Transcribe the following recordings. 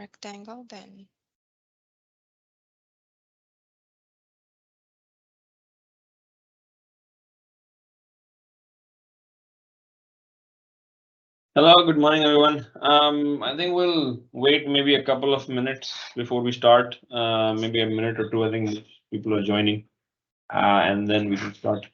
rectangle then. Hello, good morning, everyone. I think we'll wait maybe a couple of minutes before we start, maybe a minute or two. I think people are joining, and then we can start.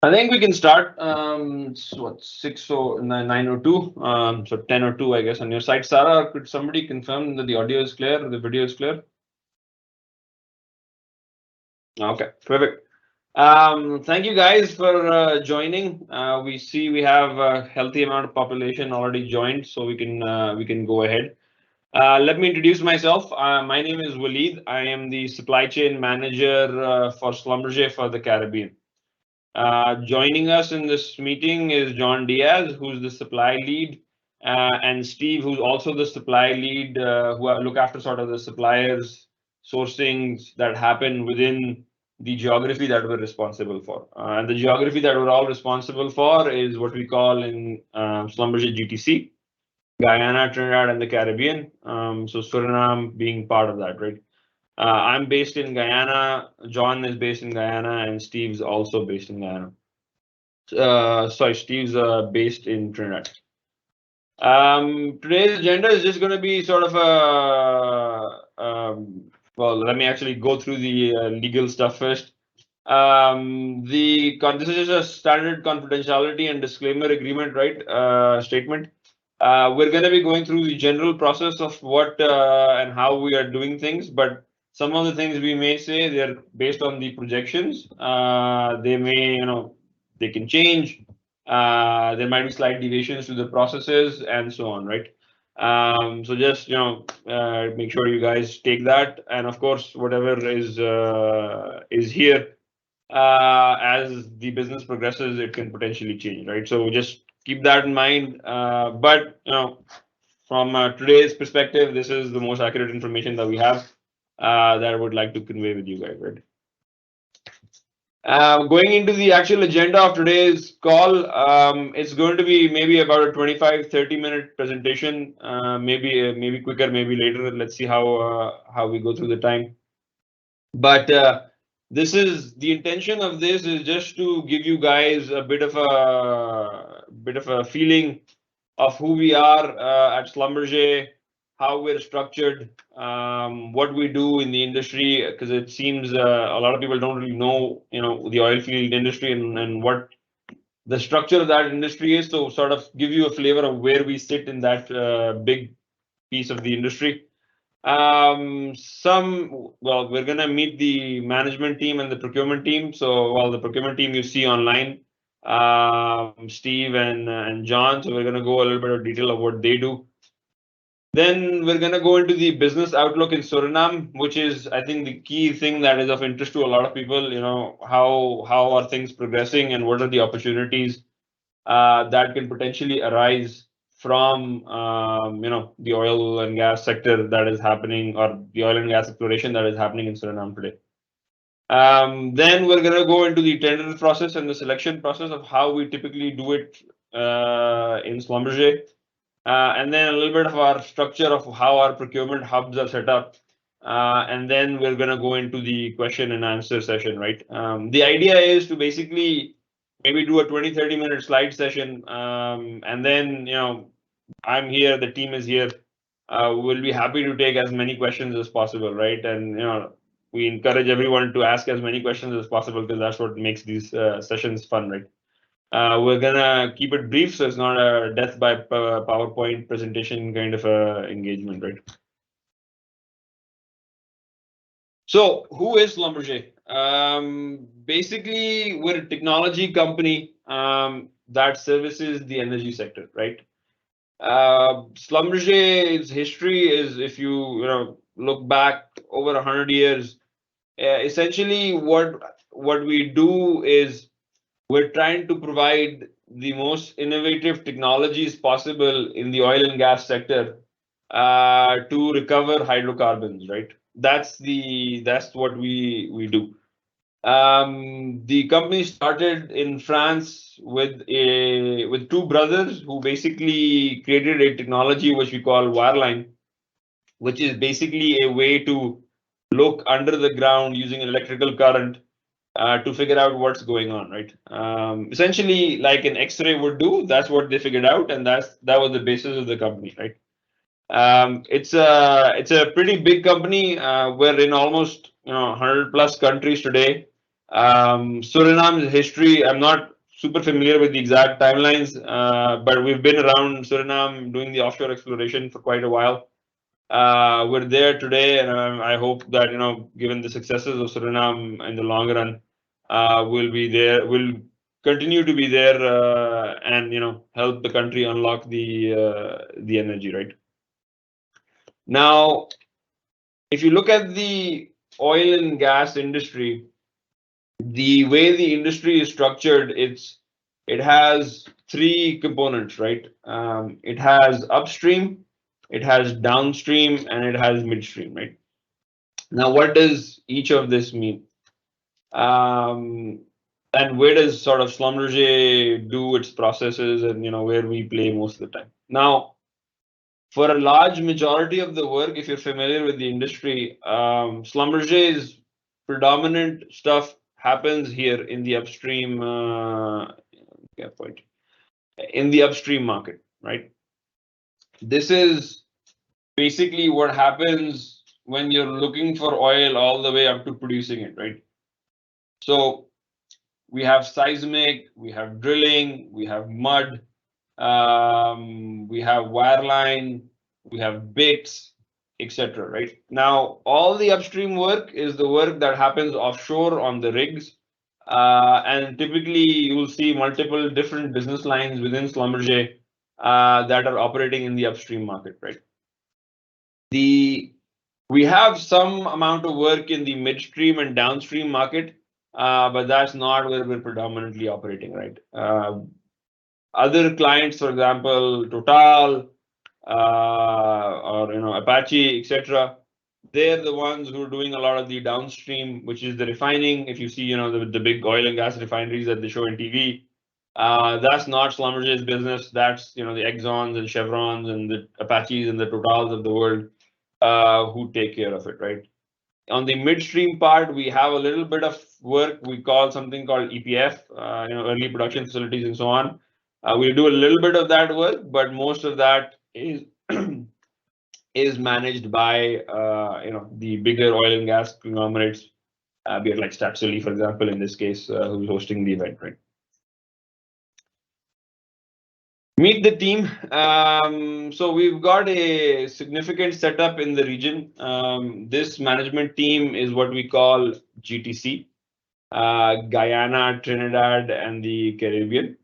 I think we can start. It's what 9:02. So 10:02, I guess, on your side. Sarah, could somebody confirm that the audio is clear, the video is clear? Okay, perfect. Thank you guys for joining. We see we have a healthy amount of population already joined, so we can go ahead. Let me introduce myself. My name is Waleed. I am the supply chain manager for Schlumberger for the Caribbean. Joining us in this meeting is John Diaz, who's the supply lead, and Steve, who's also the supply lead, who look after sort of the suppliers sourcings that happen within the geography that we're responsible for. And the geography that we're all responsible for is what we call in Schlumberger GTC, Guyana, Trinidad, and the Caribbean. So Suriname being part of that, right? I'm based in Guyana. John is based in Guyana, and Steve's also based in Guyana. Sorry, Steve's based in Trinidad. Today's agenda is just going to be sort of well, let me actually go through the legal stuff first. This is a standard confidentiality and disclaimer agreement, right? Statement. We're going to be going through the general process of what and how we are doing things, but some of the things we may say, they're based on the projections. They may, they can change. There might be slight deviations to the processes and so on, right? So just, make sure you guys take that. And of course, whatever is here, as the business progresses, it can potentially change, right? So just keep that in mind. But from today's perspective, this is the most accurate information that we have that I would like to convey with you guys, right? Going into the actual agenda of today's call, it's going to be maybe about a 25-30 minute presentation, maybe quicker, maybe later. Let's see how we go through the time. But this is the intention of this is just to give you guys a bit of a feeling of who we are at Schlumberger, how we're structured, what we do in the industry, because it seems a lot of people don't really know, the oil field industry and what the structure of that industry is. So sort of give you a flavor of where we sit in that big piece of the industry. We're gonna meet the management team and the procurement team. So while the procurement team you see online, Steve and John. So we're going to go a little bit of detail of what they do. Then we're going to go into the business outlook in Suriname, which is, I think, the key thing that is of interest to a lot of people. How are things progressing and what are the opportunities that can potentially arise from the oil and gas sector that is happening, or the oil and gas exploration that is happening in Suriname today. Then we're going to go into the tender process and the selection process of how we typically do it in Schlumberger. And then a little bit of our structure of how our procurement hubs are set up. And then we're going to go into the question and answer session, right? The idea is to basically maybe do a 20-30 minute slide session. And then, I'm here, the team is here. We'll be happy to take as many questions as possible, right? And, we encourage everyone to ask as many questions as possible because that's what makes these sessions fun, right? We're gonna keep it brief, so it's not a death by PowerPoint presentation kind of engagement, right? So, who is Schlumberger? Basically, we're a technology company that services the energy sector, right? Schlumberger's history is, if you look back over 100 years, essentially what we do is we're trying to provide the most innovative technologies possible in the oil and gas sector to recover hydrocarbons, right? That's what we do. The company started in France with two brothers who basically created a technology which we call wireline, which is basically a way to look under the ground using an electrical current to figure out what's going on, right? Essentially, like an X-ray would do, that's what they figured out, and that was the basis of the company, right? It's a pretty big company. We're in almost 100+ countries today. Suriname's history, I'm not super familiar with the exact timelines, but we've been around Suriname doing the offshore exploration for quite a while. We're there today, and I hope that given the successes of Suriname in the long run, we'll be there. We'll continue to be there, and help the country unlock the energy, right? Now, if you look at the oil and gas industry, the way the industry is structured, it has three components, right? It has upstream, it has downstream, and it has midstream, right? Now, what does each of this mean? And where does sort of Schlumberger do its processes, and where we play most of the time? Now, for a large majority of the work, if you're familiar with the industry, Schlumberger's predominant stuff happens here in the upstream in the upstream market, right? This is basically what happens when you're looking for oil all the way up to producing it, right? So we have seismic, we have drilling, we have mud, we have wireline, we have bits, etc. Right? Now, all the upstream work is the work that happens offshore on the rigs. And typically, you will see multiple different business lines within Schlumberger that are operating in the upstream market, right? We have some amount of work in the midstream and downstream market, but that's not where we're predominantly operating, right? Other clients, for example, Total or Apache, etc. They're the ones who are doing a lot of the downstream, which is the refining. If you see, the big oil and gas refineries that they show in TV, that's not Schlumberger's business. That's the Exxons and Chevrons and the Apaches and the Totals of the world who take care of it, right? On the midstream part, we have a little bit of work we call something called EPF, early production facilities and so on. We'll do a little bit of that work, but most of that is is managed by the bigger oil and gas conglomerates, be it like Statsili, for example, in this case, who's hosting the event, right? Meet the team. So we've got a significant setup in the region. This management team is what we call GTC. Guyana, Trinidad, and the Caribbean.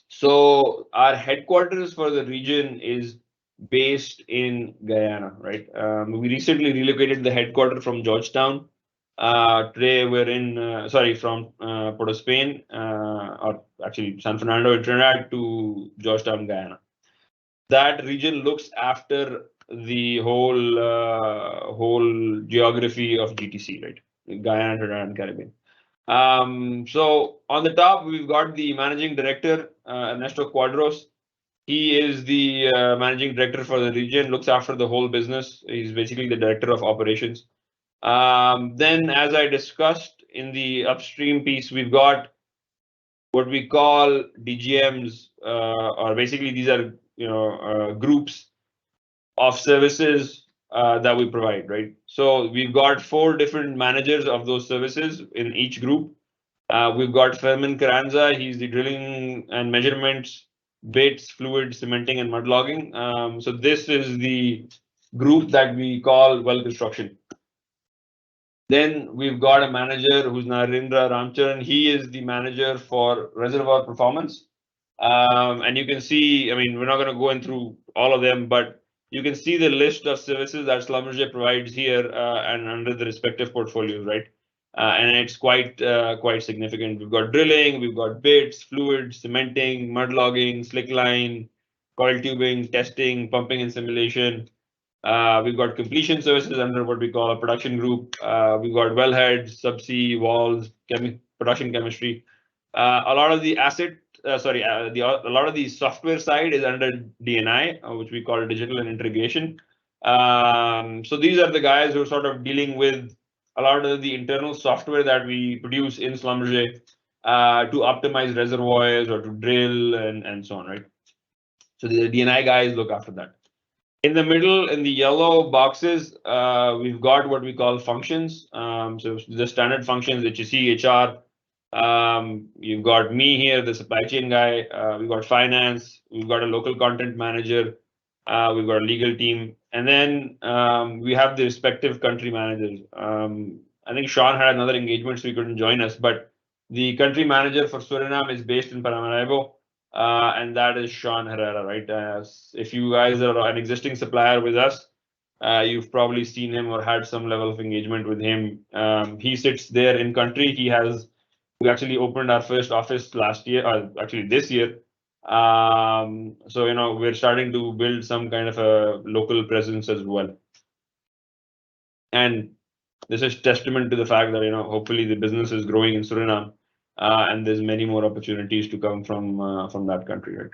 So our headquarters for the region is based in Guyana, right? We recently relocated the headquarters from Georgetown. Today we're in, from Port of Spain, or actually San Fernando in Trinidad to Georgetown, Guyana. That region looks after the whole geography of GTC, right? Guyana, Trinidad, and Caribbean. So on the top, we've got the managing director, Ernesto Cuadros. He is the managing director for the region, looks after the whole business. He's basically the director of operations. Then, as I discussed in the upstream piece, we've got what we call DGMs, or basically these are groups of services that we provide, right? So we've got 4 different managers of those services in each group. We've got Fermin Carranza. He's the drilling and measurements, bits, fluid, cementing, and mud logging. So this is the group that we call Welk Construction. Then we've got a manager who's Narendra Ramcharan. He is the manager for reservoir performance. And you can see, I mean, we're not going to go in through all of them, but you can see the list of services that Schlumberger provides here and under the respective portfolios, right? And it's quite significant. We've got drilling, we've got bits, fluids, cementing, mud logging, slickline, coil tubing, testing, pumping and simulation. We've got completion services under what we call a production group. We've got wellheads, subsea, walls, production chemistry. A lot of the a lot of the software side is under D&I, which we call digital and integration. So these are the guys who are sort of dealing with a lot of the internal software that we produce in Schlumberger to optimize reservoirs or to drill and so on, right? So the D&I guys look after that. In the middle, in the yellow boxes, we've got what we call functions. So the standard functions that you see, HR. You've got me here, the supply chain guy. We've got finance. We've got a local content manager. We've got a legal team. And then we have the respective country managers. I think Sean had another engagement, so he couldn't join us. But the country manager for Suriname is based in Paramaribo. And that is Sean Herrera, right? If you guys are an existing supplier with us, you've probably seen him or had some level of engagement with him. He sits there in country. We actually opened our first office last year, or actually this year. So, we're starting to build some kind of a local presence as well. And this is testament to the fact that, hopefully the business is growing in Suriname. And there's many more opportunities to come from that country, right?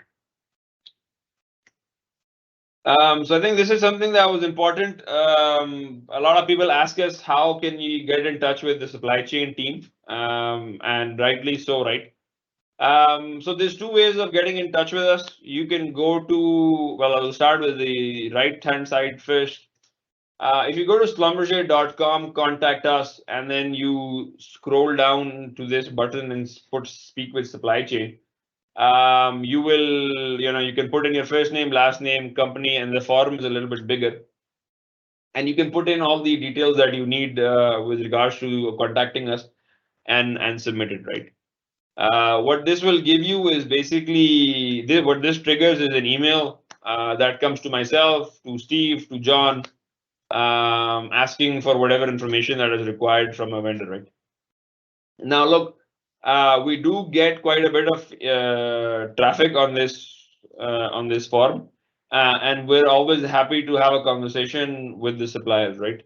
So I think this is something that was important. A lot of people ask us, how can you get in touch with the supply chain team? And rightly so, right? So there's 2 ways of getting in touch with us. You can go to, well, I'll start with the right-hand side first. If you go to schlumberger.com, contact us, and then you scroll down to this button and put speak with supply chain. You will, you can put in your first name, last name, company, and the form is a little bit bigger. And you can put in all the details that you need with regards to contacting us and submit it, right? What this will give you is basically, what this triggers is an email that comes to myself, to Steve, to John, asking for whatever information that is required from a vendor, right? Now, look, we do get quite a bit of traffic on this form, and we're always happy to have a conversation with the suppliers, right?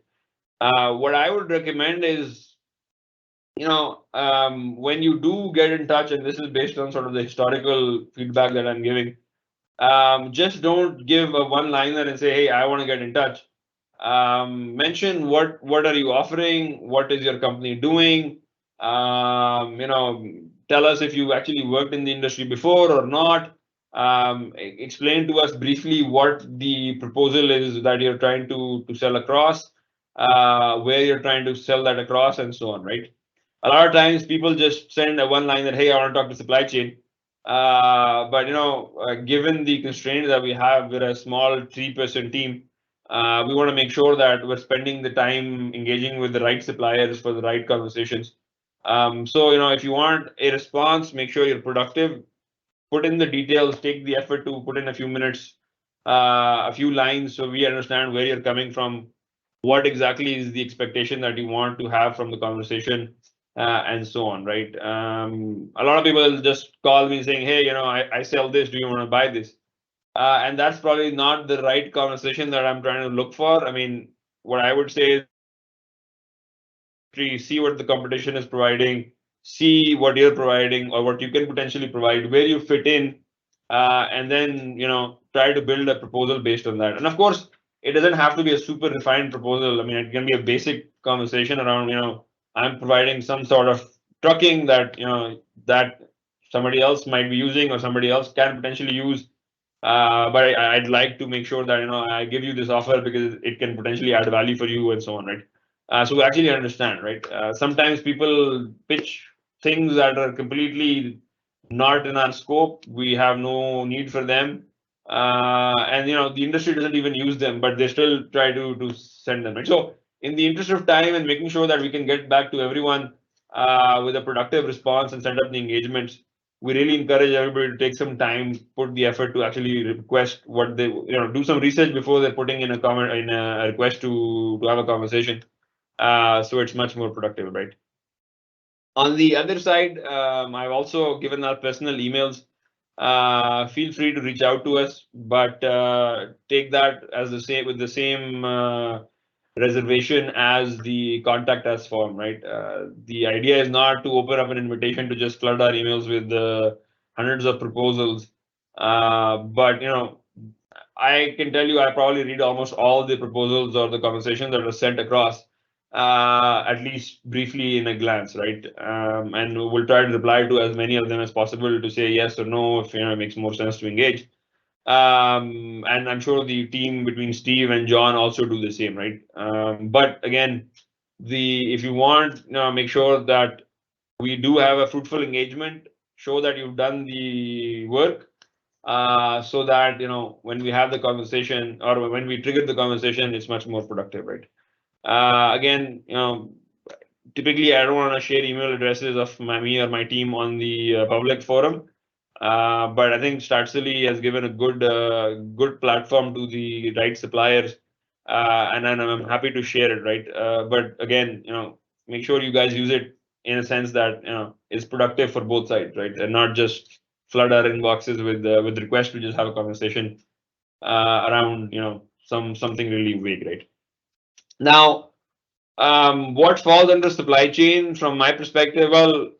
What I would recommend is, when you do get in touch, and this is based on sort of the historical feedback that I'm giving, just don't give a one-liner and say, hey, I want to get in touch. Mention what are you offering? What is your company doing? Tell us if you actually worked in the industry before or not. Explain to us briefly what the proposal is that you're trying to sell across, where you're trying to sell that across, and so on, right? A lot of times people just send a one line that, hey, I want to talk to supply chain. But given the constraints that we have, we're a small 3-person team. We want to make sure that we're spending the time engaging with the right suppliers for the right conversations. So if you want a response, make sure you're productive. Put in the details. Take the effort to put in a few minutes, a few lines, so we understand where you're coming from. What exactly is the expectation that you want to have from the conversation, and so on, right? A lot of people just call me saying, "Hey, I sell this. Do you want to buy this?" And that's probably not the right conversation that I'm trying to look for. I mean, what I would say is see what the competition is providing, see what you're providing or what you can potentially provide, where you fit in, and then try to build a proposal based on that. And of course, it doesn't have to be a super refined proposal. I mean, it can be a basic conversation around I'm providing some sort of trucking that that somebody else might be using or somebody else can potentially use. But I'd like to make sure that I give you this offer because it can potentially add value for you and so on, right? So we actually understand, right? Sometimes people pitch things that are completely not in our scope. We have no need for them, and the industry doesn't even use them, but they still try to send them, right? So in the interest of time and making sure that we can get back to everyone with a productive response and set up the engagements, we really encourage everybody to take some time, put the effort to actually request what they, do some research before they're putting in a comment, in a request to have a conversation. So it's much more productive, right? On the other side, I've also given our personal emails. Feel free to reach out to us, but take that as the same with the same reservation as the contact us form, right? The idea is not to open up an invitation to just flood our emails with hundreds of proposals. But I can tell you, I probably read almost all the proposals or the conversations that are sent across, at least briefly in a glance, right? And we'll try to reply to as many of them as possible to say yes or no if it makes more sense to engage. And I'm sure the team between Steve and John also do the same, right? But again, if you want, make sure that we do have a fruitful engagement, show that you've done the work, so that when we have the conversation or when we trigger the conversation, it's much more productive, right? Again, typically I don't want to share email addresses of me or my team on the public forum, but I think Startsilly has given a good platform to the right suppliers, and I'm happy to share it, right? But again, make sure you guys use it in a sense that is productive for both sides, right? And not just flood our inboxes with requests to just have a conversation around something really vague, right? Now, what falls under supply chain from my perspective? Well,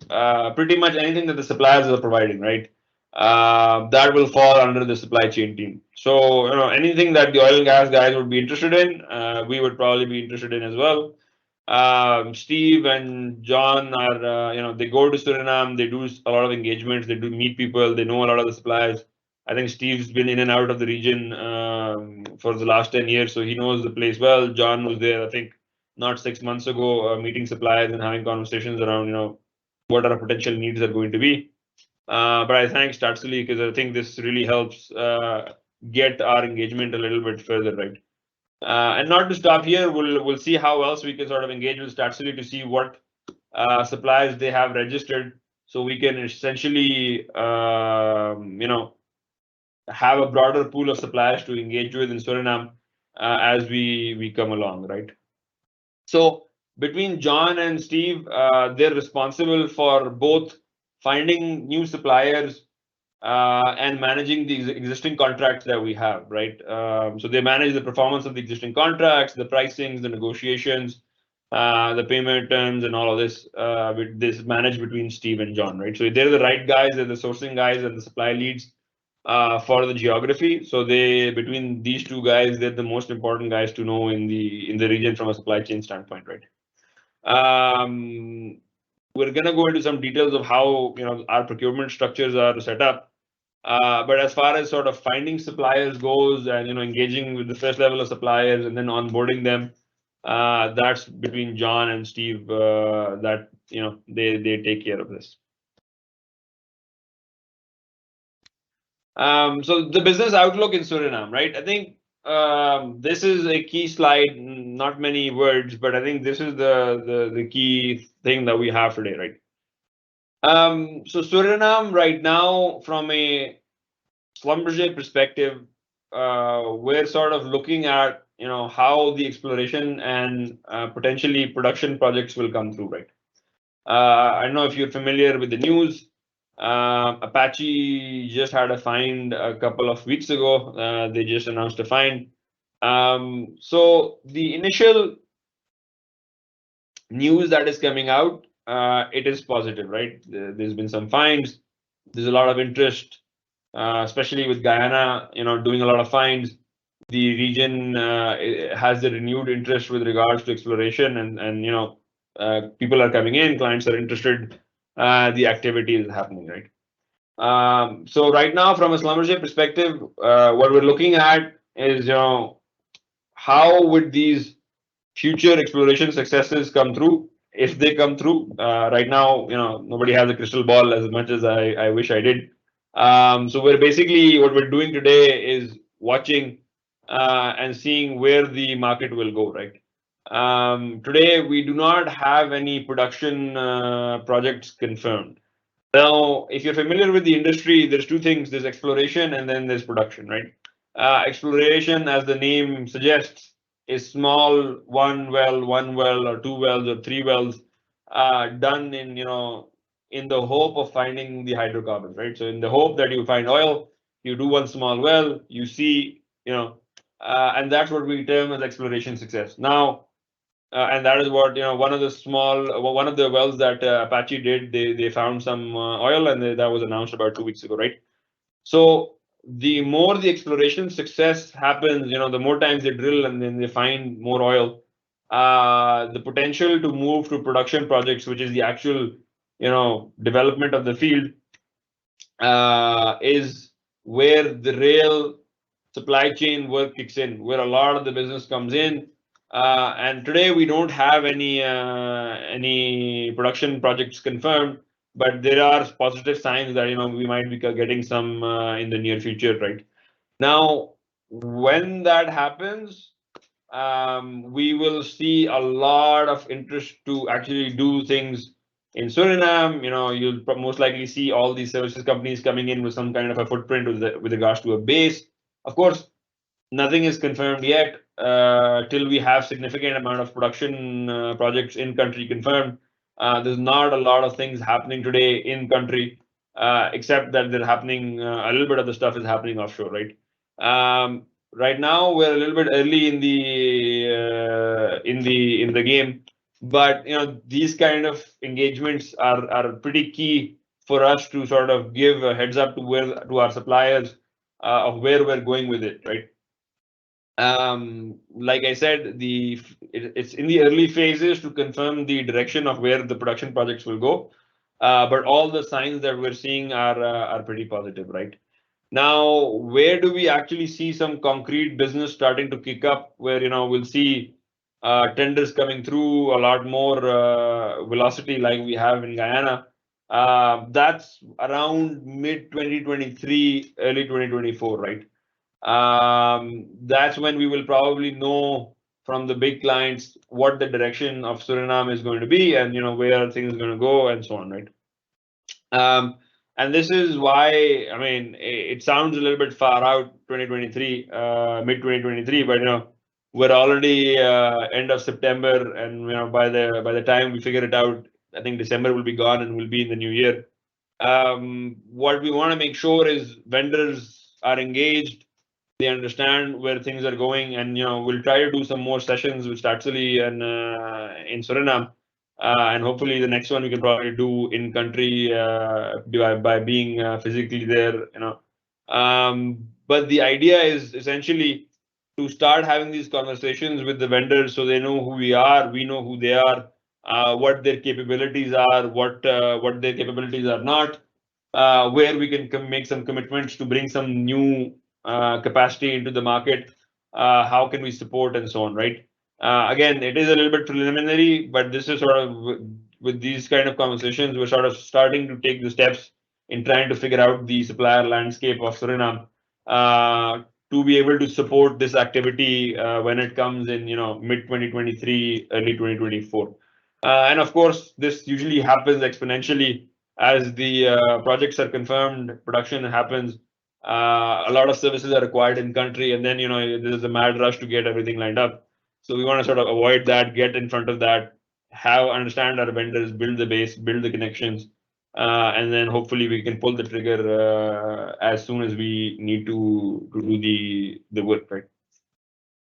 pretty much anything that the suppliers are providing, right? That will fall under the supply chain team. So, anything that the oil and gas guys would be interested in, we would probably be interested in as well. Steve and John are, they go to Suriname, they do a lot of engagements, they do meet people, they know a lot of the suppliers. I think Steve's been in and out of the region for the last 10 years, so he knows the place well. John was there, I think, not 6 months ago, meeting suppliers and having conversations around, what our potential needs are going to be. But I thank Startsilly because I think this really helps get our engagement a little bit further, right? And not to stop here, we'll see how else we can sort of engage with Startsilly to see what suppliers they have registered, so we can essentially have a broader pool of suppliers to engage with in Suriname as we come along, right? So between John and Steve, they're responsible for both finding new suppliers and managing the existing contracts that we have, right? So they manage the performance of the existing contracts, the pricings, the negotiations, the payment terms, and all of this. This is managed between Steve and John, right? So they're the right guys, they're the sourcing guys and the supply leads for the geography. So between these two guys, they're the most important guys to know in the region from a supply chain standpoint, right? We're gonna go into some details of how our procurement structures are set up. But as far as sort of finding suppliers goes and engaging with the first level of suppliers and then onboarding them, that's between John and Steve, that they take care of this. So the business outlook in Suriname, right? I think this is a key slide, not many words, but I think this is the key thing that we have today, right? So Suriname right now, from a Schlumberger perspective, we're sort of looking at how the exploration and potentially production projects will come through, right? I don't know if you're familiar with the news. Apache just had a find a couple of weeks ago. They just announced a find. So the initial news that is coming out, it is positive, right? There's been some finds. There's a lot of interest, especially with Guyana, doing a lot of finds. The region has the renewed interest with regards to exploration, and people are coming in, clients are interested. The activity is happening, right? So right now, from a Schlumberger perspective, what we're looking at is, how would these future exploration successes come through? If they come through, right now, nobody has a crystal ball as much as I wish I did. So we're basically, what we're doing today is watching and seeing where the market will go, right? Today, we do not have any production projects confirmed. Now, if you're familiar with the industry, there's two things. There's exploration and then there's production, right? Exploration, as the name suggests, is small one well or two wells or three wells done in the hope of finding the hydrocarbons, right? So in the hope that you find oil, you do one small well, you see, and that's what we term as exploration success. Now, and that is what one of the wells that Apache did. They found some oil, and that was announced about 2 weeks ago, right? So the more the exploration success happens, the more times they drill and then they find more oil. The potential to move to production projects, which is the actual development of the field, is where the real supply chain work kicks in, where a lot of the business comes in. And today we don't have any production projects confirmed, but there are positive signs that we might be getting some in the near future, right? Now, when that happens, we will see a lot of interest to actually do things in Suriname. You'll most likely see all these services companies coming in with some kind of a footprint with regards to a base. Of course, nothing is confirmed yet till we have significant amount of production projects in country confirmed. There's not a lot of things happening today in country, except that they're happening. A little bit of the stuff is happening offshore, right? Right now, we're a little bit early in the game, but these kind of engagements are pretty key for us to sort of give a heads up to our suppliers of where we're going with it, right? Like I said, it's in the early phases to confirm the direction of where the production projects will go, but all the signs that we're seeing are pretty positive, right? Now, where do we actually see some concrete business starting to kick up? Where we'll see tenders coming through a lot more velocity, like we have in Guyana. That's around mid 2023, early 2024, right? That's when we will probably know from the big clients what the direction of Suriname is going to be, and where things are going to go, and so on, right? And this is why, I mean, it sounds a little bit far out, 2023, mid 2023, but we're already end of September, and by the time we figure it out, I think December will be gone and we'll be in the new year. What we want to make sure is vendors are engaged, they understand where things are going, and we'll try to do some more sessions with Statsili and in Suriname, and hopefully the next one we can probably do in country by being physically there. But the idea is essentially to start having these conversations with the vendors, so they know who we are, we know who they are, what their capabilities are, what their capabilities are not, where we can make some commitments to bring some new capacity into the market, how can we support, and so on, right? Again, it is a little bit preliminary, but this is sort of with these kind of conversations, we're sort of starting to take the steps in trying to figure out the supplier landscape of Suriname to be able to support this activity when it comes in, mid 2023, early 2024. And of course, this usually happens exponentially as the projects are confirmed, production happens. A lot of services are required in country, and then there's a mad rush to get everything lined up. So we want to sort of avoid that, get in front of that, understand our vendors, build the base, build the connections, and then hopefully we can pull the trigger as soon as we need to do the work, right?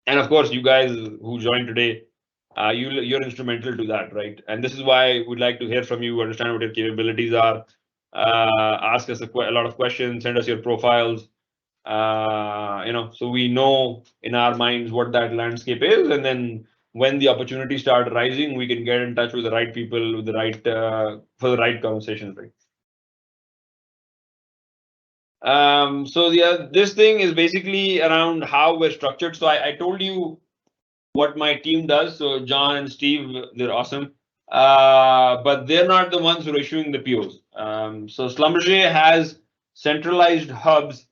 And of course, you guys who joined today, you're instrumental to that, right? And this is why we'd like to hear from you, understand what your capabilities are, ask us a lot of questions, send us your profiles, so we know in our minds what that landscape is, and then when the opportunities start rising, we can get in touch with the right people, with the right for the right conversations, right? So this thing is basically around how we're structured. So I told you what my team does. So John and Steve, they're awesome. But they're not the ones who are issuing the POs. So Schlumberger has centralized hubs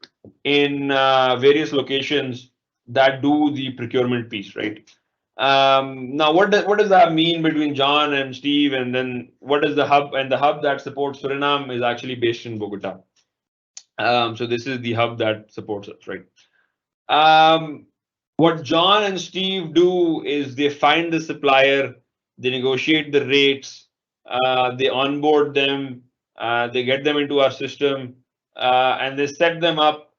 in various locations that do the procurement piece, right? Now, what does that mean between John and Steve? And then what is the hub? And the hub that supports Suriname is actually based in Bogota. So this is the hub that supports us, right? What John and Steve do is they find the supplier, they negotiate the rates, they onboard them, they get them into our system, and they set them up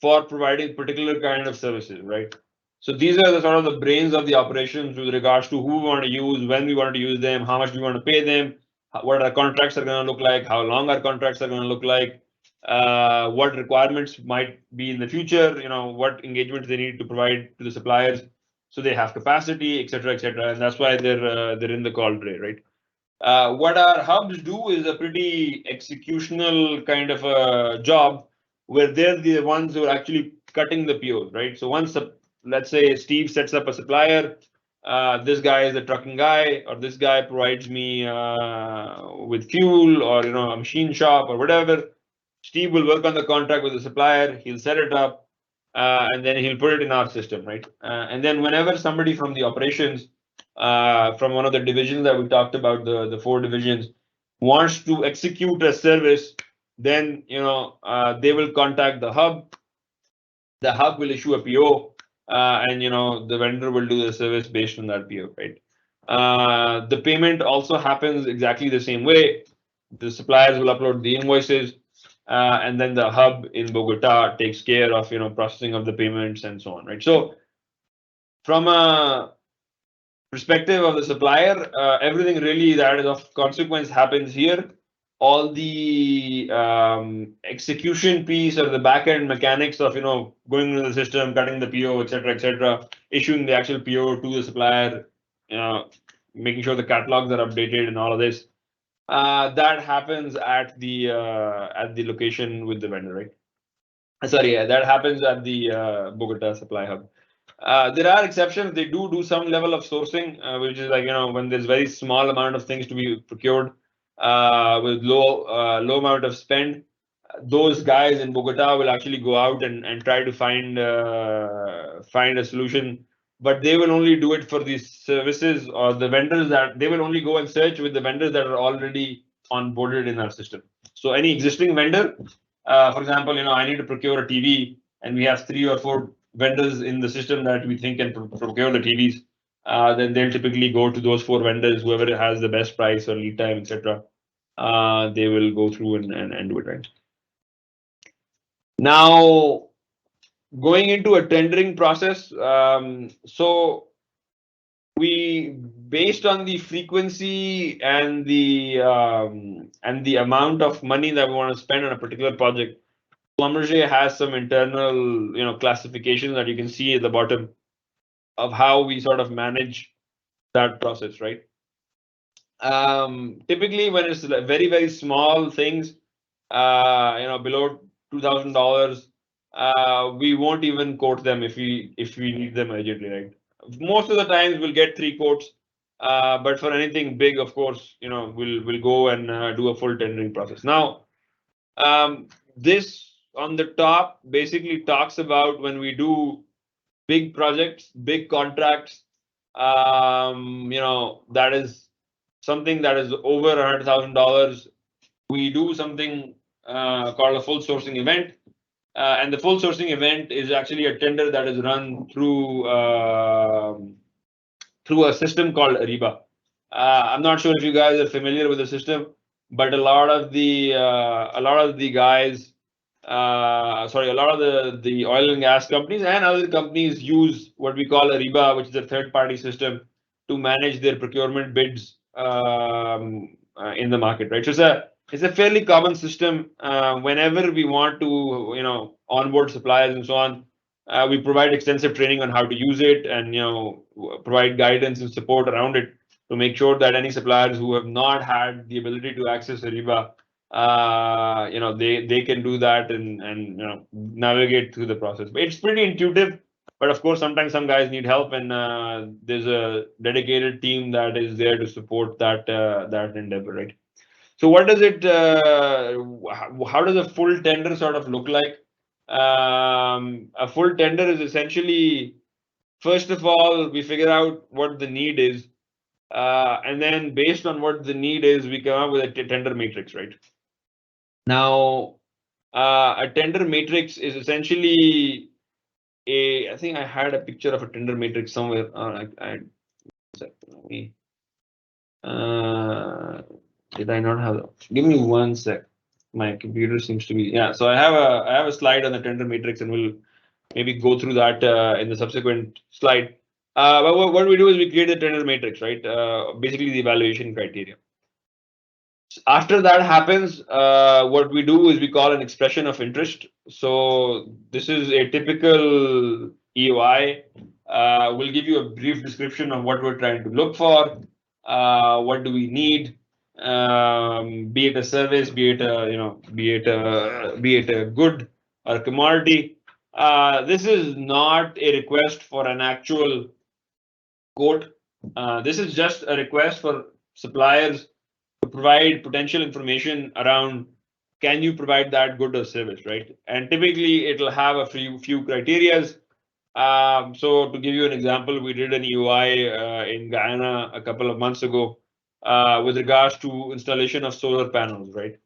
for providing particular kind of services, right? So these are the sort of the brains of the operations with regards to who we want to use, when we want to use them, how much we want to pay them, what our contracts are going to look like, how long our contracts are going to look like, what requirements might be in the future, what engagements they need to provide to the suppliers, so they have capacity, etc., etc. And that's why they're in the call today, right? What our hubs do is a pretty executional kind of a job where they're the ones who are actually cutting the POs, right? So once let's say Steve sets up a supplier, this guy is a trucking guy, or this guy provides me with fuel, or a machine shop or whatever. Steve will work on the contract with the supplier, he'll set it up, and then he'll put it in our system, right? And then whenever somebody from the operations, from one of the divisions that we talked about, the 4 divisions, wants to execute a service, then they will contact the hub. The hub will issue a PO, and the vendor will do the service based on that PO, right? The payment also happens exactly the same way. The suppliers will upload the invoices, and then the hub in Bogota takes care of processing of the payments and so on, right? So from a perspective of the supplier, everything really that is of consequence happens here. All the execution piece or the back-end mechanics of going into the system, cutting the PO, etc., issuing the actual PO to the supplier, making sure the catalogs are updated and all of this, that happens at the location with the vendor, right? Sorry, that happens at the Bogota supply hub. There are exceptions. They do some level of sourcing, which is like when there's very small amount of things to be procured with low amount of spend. Those guys in Bogota will actually go out and try to find a solution, but they will only do it for these services or the vendors that they will only go and search with the vendors that are already onboarded in our system. So any existing vendor, for example, I need to procure a TV, and we have 3 or 4 vendors in the system that we think can procure the TVs. Then they'll typically go to those 4 vendors, whoever has the best price or lead time, etc. They will go through and do it, right? Now, going into a tendering process, so we, based on the frequency and the amount of money that we want to spend on a particular project, Schlumberger has some internal, classifications that you can see at the bottom of how we sort of manage that process, right? Typically, when it's very, very small things, below $2,000, we won't even quote them if we need them urgently, right? Most of the times we'll get 3 quotes, but for anything big, of course, we'll go and do a full tendering process. Now, this on the top basically talks about when we do big projects, big contracts. That is something that is over $100,000. We do something called a full sourcing event. And the full sourcing event is actually a tender that is run through a system called Ariba. I'm not sure if you guys are familiar with the system, but a lot of the guys, a lot of the oil and gas companies and other companies use what we call Ariba, which is a third-party system to manage their procurement bids in the market, right? So it's a fairly common system. Whenever we want to, onboard suppliers and so on, we provide extensive training on how to use it, and provide guidance and support around it to make sure that any suppliers who have not had the ability to access Ariba, they can do that and navigate through the process. But it's pretty intuitive. But of course, sometimes some guys need help, and there's a dedicated team that is there to support that endeavor, right? So what does it? How does a full tender sort of look like? A full tender is essentially, first of all, we figure out what the need is, and then based on what the need is, we come up with a tender matrix, right? Now, a tender matrix is essentially I think I had a picture of a tender matrix somewhere. Did I not have? Give me one sec. My computer seems to be, yeah. So I have a slide on the tender matrix, and we'll maybe go through that in the subsequent slide. But what we do is we create the tender matrix, right? Basically the evaluation criteria. After that happens, what we do is we call an expression of interest. So this is a typical EOI. We'll give you a brief description of what we're trying to look for. What do we need? Be it a service, be it a good or commodity. This is not a request for an actual quote. This is just a request for suppliers to provide potential information around, can you provide that good or service, right? And typically it'll have a few criterias. So to give you an example, we did an EOI in Guyana a couple of months ago with regards to installation of solar panels, right?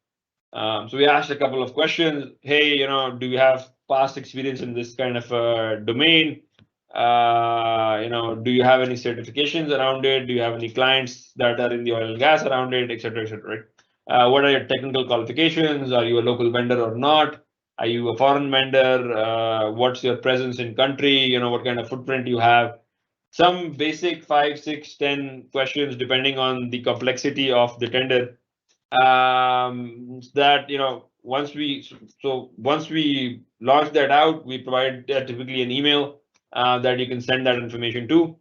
So we asked a couple of questions. Hey, do you have past experience in this kind of domain? Do you have any certifications around it? Do you have any clients that are in the oil and gas around it, et cetera, right? What are your technical qualifications? Are you a local vendor or not? Are you a foreign vendor? What's your presence in country? What kind of footprint you have? Some basic 5, 6, 10 questions, depending on the complexity of the tender. That once we launch that out, we provide typically an email that you can send that information to,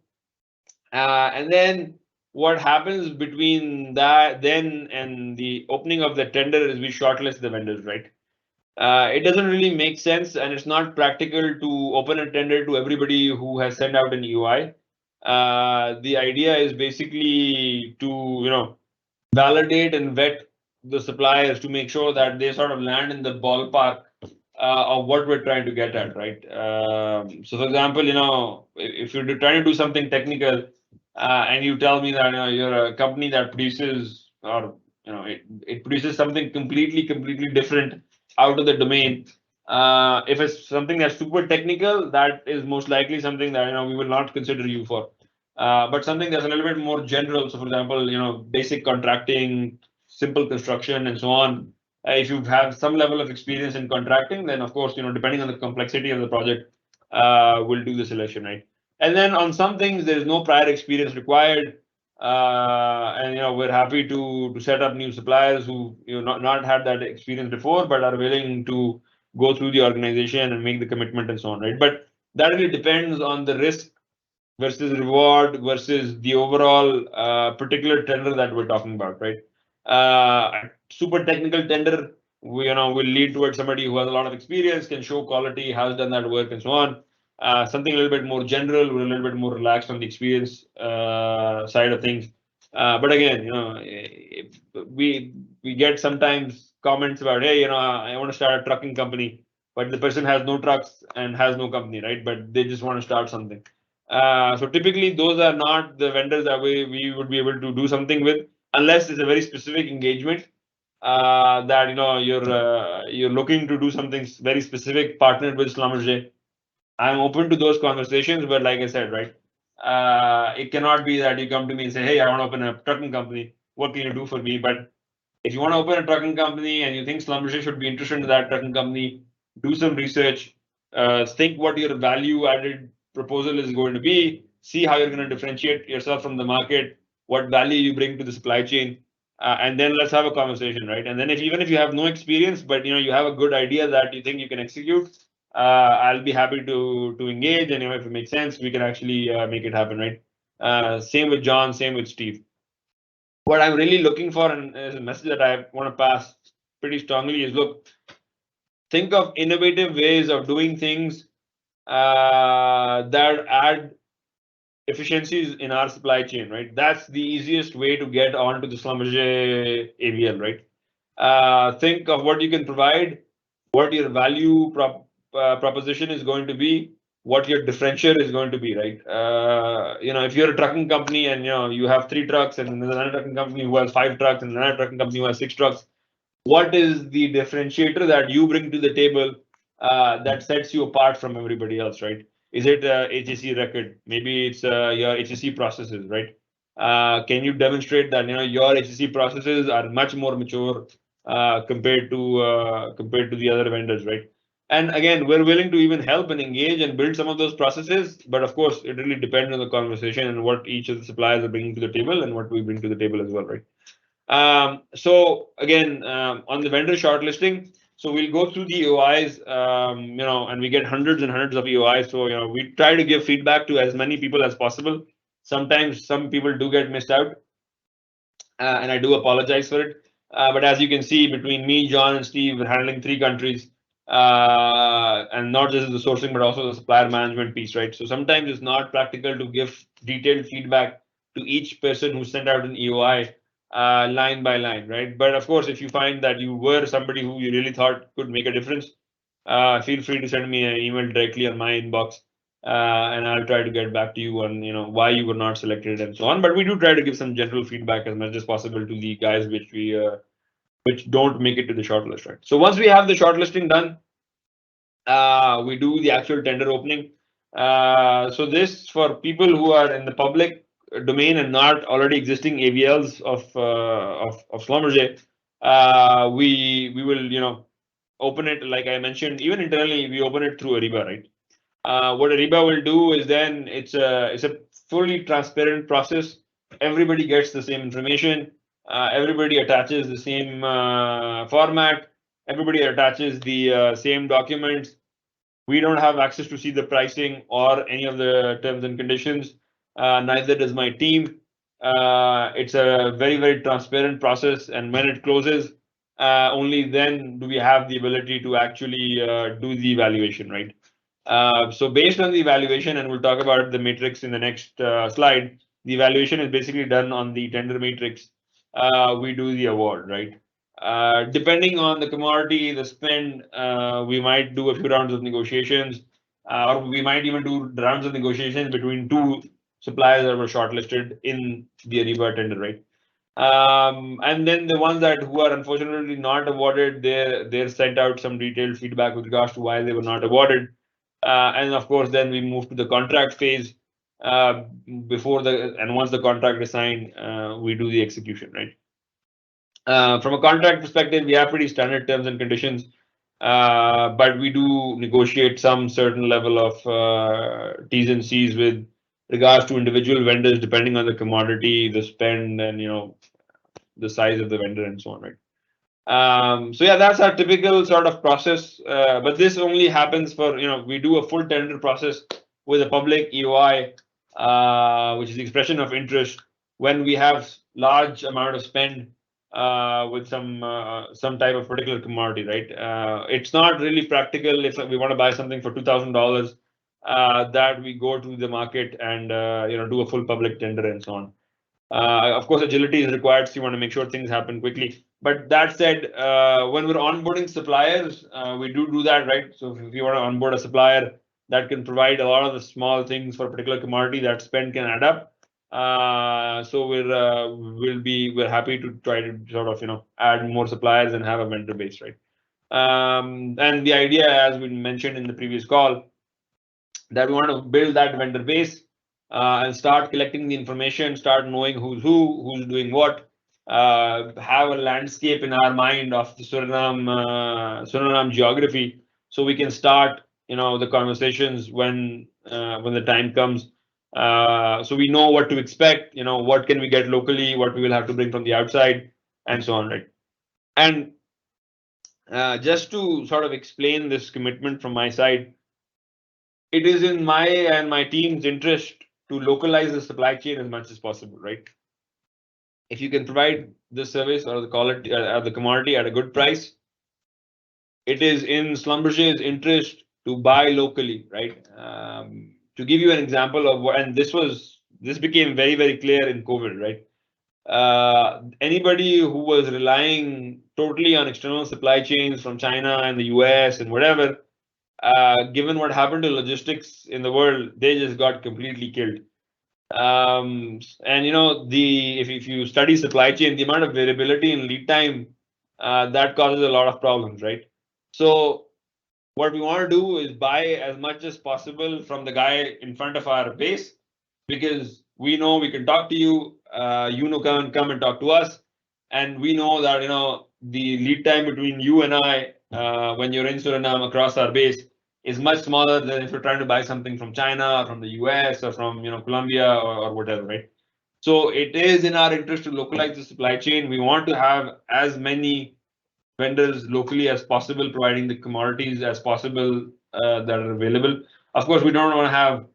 and then what happens between that then and the opening of the tender is we shortlist the vendors, right? It doesn't really make sense, and it's not practical to open a tender to everybody who has sent out an EOI. The idea is basically to validate and vet the suppliers to make sure that they sort of land in the ballpark of what we're trying to get at, right? So, for example, if you're trying to do something technical and you tell me that you're a company that produces, or it produces something completely different out of the domain. If it's something that's super technical, that is most likely something that we will not consider you for. But something that's a little bit more general. So, for example, basic contracting, simple construction, and so on. If you have some level of experience in contracting, then of course, depending on the complexity of the project, we'll do the selection, right? And then on some things, there is no prior experience required, and we're happy to set up new suppliers who not had that experience before, but are willing to go through the organization and make the commitment and so on, right? But that really depends on the risk versus reward versus the overall particular tender that we're talking about, right? Super technical tender, will lead towards somebody who has a lot of experience, can show quality, has done that work, and so on. Something a little bit more general, we're a little bit more relaxed on the experience side of things. But again, we get sometimes comments about, hey, I want to start a trucking company. but the person has no trucks and has no company, right? But they just want to start something. So typically those are not the vendors that we would be able to do something with, unless it's a very specific engagement that you're looking to do something very specific, partnered with Schlumberger. I'm open to those conversations, but like I said, right, it cannot be that you come to me and say, hey, I want to open a trucking company. What can you do for me? But if you want to open a trucking company and you think Schlumberger should be interested in that trucking company, do some research, think what your value added proposal is going to be, see how you're going to differentiate yourself from the market, what value you bring to the supply chain, and then let's have a conversation, right? And then even if you have no experience, but you have a good idea that you think you can execute, I'll be happy to engage, and if it makes sense, we can actually make it happen, right? Same with John, same with Steve. What I'm really looking for, and is a message that I want to pass pretty strongly, is look, think of innovative ways of doing things that add efficiencies in our supply chain, right? That's the easiest way to get onto the Schlumberger AVL, right? Think of what you can provide, what your value proposition is going to be, what your differentiator is going to be, right? If you're a trucking company and you have 3 trucks, and there's another trucking company who has 5 trucks, and another trucking company who has 6 trucks, what is the differentiator that you bring to the table that sets you apart from everybody else, right? Is it HSE record? Maybe it's your HSE processes, right? Can you demonstrate that your HSE processes are much more mature compared to the other vendors, right? And again, we're willing to even help and engage and build some of those processes, but of course, it really depends on the conversation and what each of the suppliers are bringing to the table and what we bring to the table as well, right? So again, on the vendor shortlisting, so we'll go through the EOIs, and we get hundreds and hundreds of EOIs. So we try to give feedback to as many people as possible. Sometimes some people do get missed out, and I do apologize for it. But as you can see, between me, John, and Steve, we're handling 3 countries, and not just the sourcing, but also the supplier management piece, right? So sometimes it's not practical to give detailed feedback to each person who sent out an EOI line by line, right? But of course, if you find that you were somebody who you really thought could make a difference, feel free to send me an email directly on my inbox, and I'll try to get back to you on why you were not selected and so on. But we do try to give some general feedback as much as possible to the guys which don't make it to the shortlist, right? So once we have the shortlisting done, we do the actual tender opening. So this, for people who are in the public domain and not already existing AVLs of Schlumberger, we will open it, like I mentioned. Even internally, we open it through Ariba, right? What Ariba will do is then it's a fully transparent process. Everybody gets the same information. Everybody attaches the same format. Everybody attaches the same documents. We don't have access to see the pricing or any of the terms and conditions. Neither does my team. It's a very, very transparent process, and when it closes, only then do we have the ability to actually do the evaluation, right? So based on the evaluation, and we'll talk about the matrix in the next slide, the evaluation is basically done on the tender matrix. We do the award, right? Depending on the commodity, the spend, we might do a few rounds of negotiations, or we might even do rounds of negotiations between 2 suppliers that were shortlisted in the Ariba tender, right? And then the ones who are unfortunately not awarded, they're sent out some detailed feedback with regards to why they were not awarded. And of course, then we move to the contract phase. And once the contract is signed, we do the execution, right? From a contract perspective, we have pretty standard terms and conditions, but we do negotiate some certain level of T's and C's with regards to individual vendors, depending on the commodity, the spend, and the size of the vendor, and so on, right? So yeah, that's our typical sort of process. But this only happens for we do a full tender process with a public EOI, which is the expression of interest, when we have large amount of spend with some type of particular commodity, right? It's not really practical if we want to buy something for $2,000 that we go to the market and do a full public tender and so on. Of course, agility is required, so you want to make sure things happen quickly. But that said, when we're onboarding suppliers, we do that, right? So if you want to onboard a supplier that can provide a lot of the small things for a particular commodity, that spend can add up. So we're happy to try to sort of add more suppliers and have a vendor base, right? And the idea, as we mentioned in the previous call, that we want to build that vendor base and start collecting the information, start knowing who's doing what, have a landscape in our mind of the Suriname geography, so we can start the conversations when the time comes. So we know what to expect, what can we get locally, what we will have to bring from the outside, and so on, right? And just to sort of explain this commitment from my side, it is in my and my team's interest to localize the supply chain as much as possible, right? If you can provide the service or the quality the commodity at a good price, it is in Schlumberger's interest to buy locally, right? To give you an example of what, and this became very, very clear in COVID, right? Anybody who was relying totally on external supply chains from China and the US and whatever, given what happened to logistics in the world, they just got completely killed. And if you study supply chain, the amount of variability in lead time, that causes a lot of problems, right? So what we want to do is buy as much as possible from the guy in front of our base, because we know we can talk to you, come and talk to us, and we know that the lead time between you and I, when you're in Suriname across our base, is much smaller than if you're trying to buy something from China or from the US or from Colombia or whatever, right? So it is in our interest to localize the supply chain. We want to have as many vendors locally as possible, providing the commodities as possible that are available. Of course, we don't want to have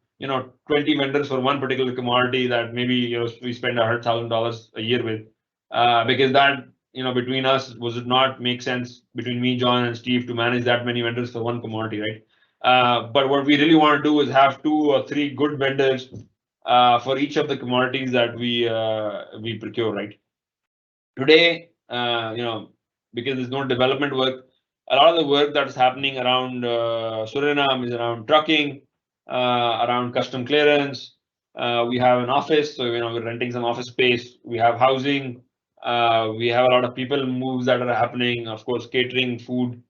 20 vendors for one particular commodity that maybe we spend $100,000 a year with, because that between us would not make sense, between me, John, and Steve, to manage that many vendors for one commodity, right? But what we really want to do is have 2 or 3 good vendors for each of the commodities that we procure, right? Today, because there's no development work, a lot of the work that is happening around Suriname is around trucking, around custom clearance. We have an office, so we're renting some office space. We have housing. We have a lot of people moves that are happening. Of course, catering, food,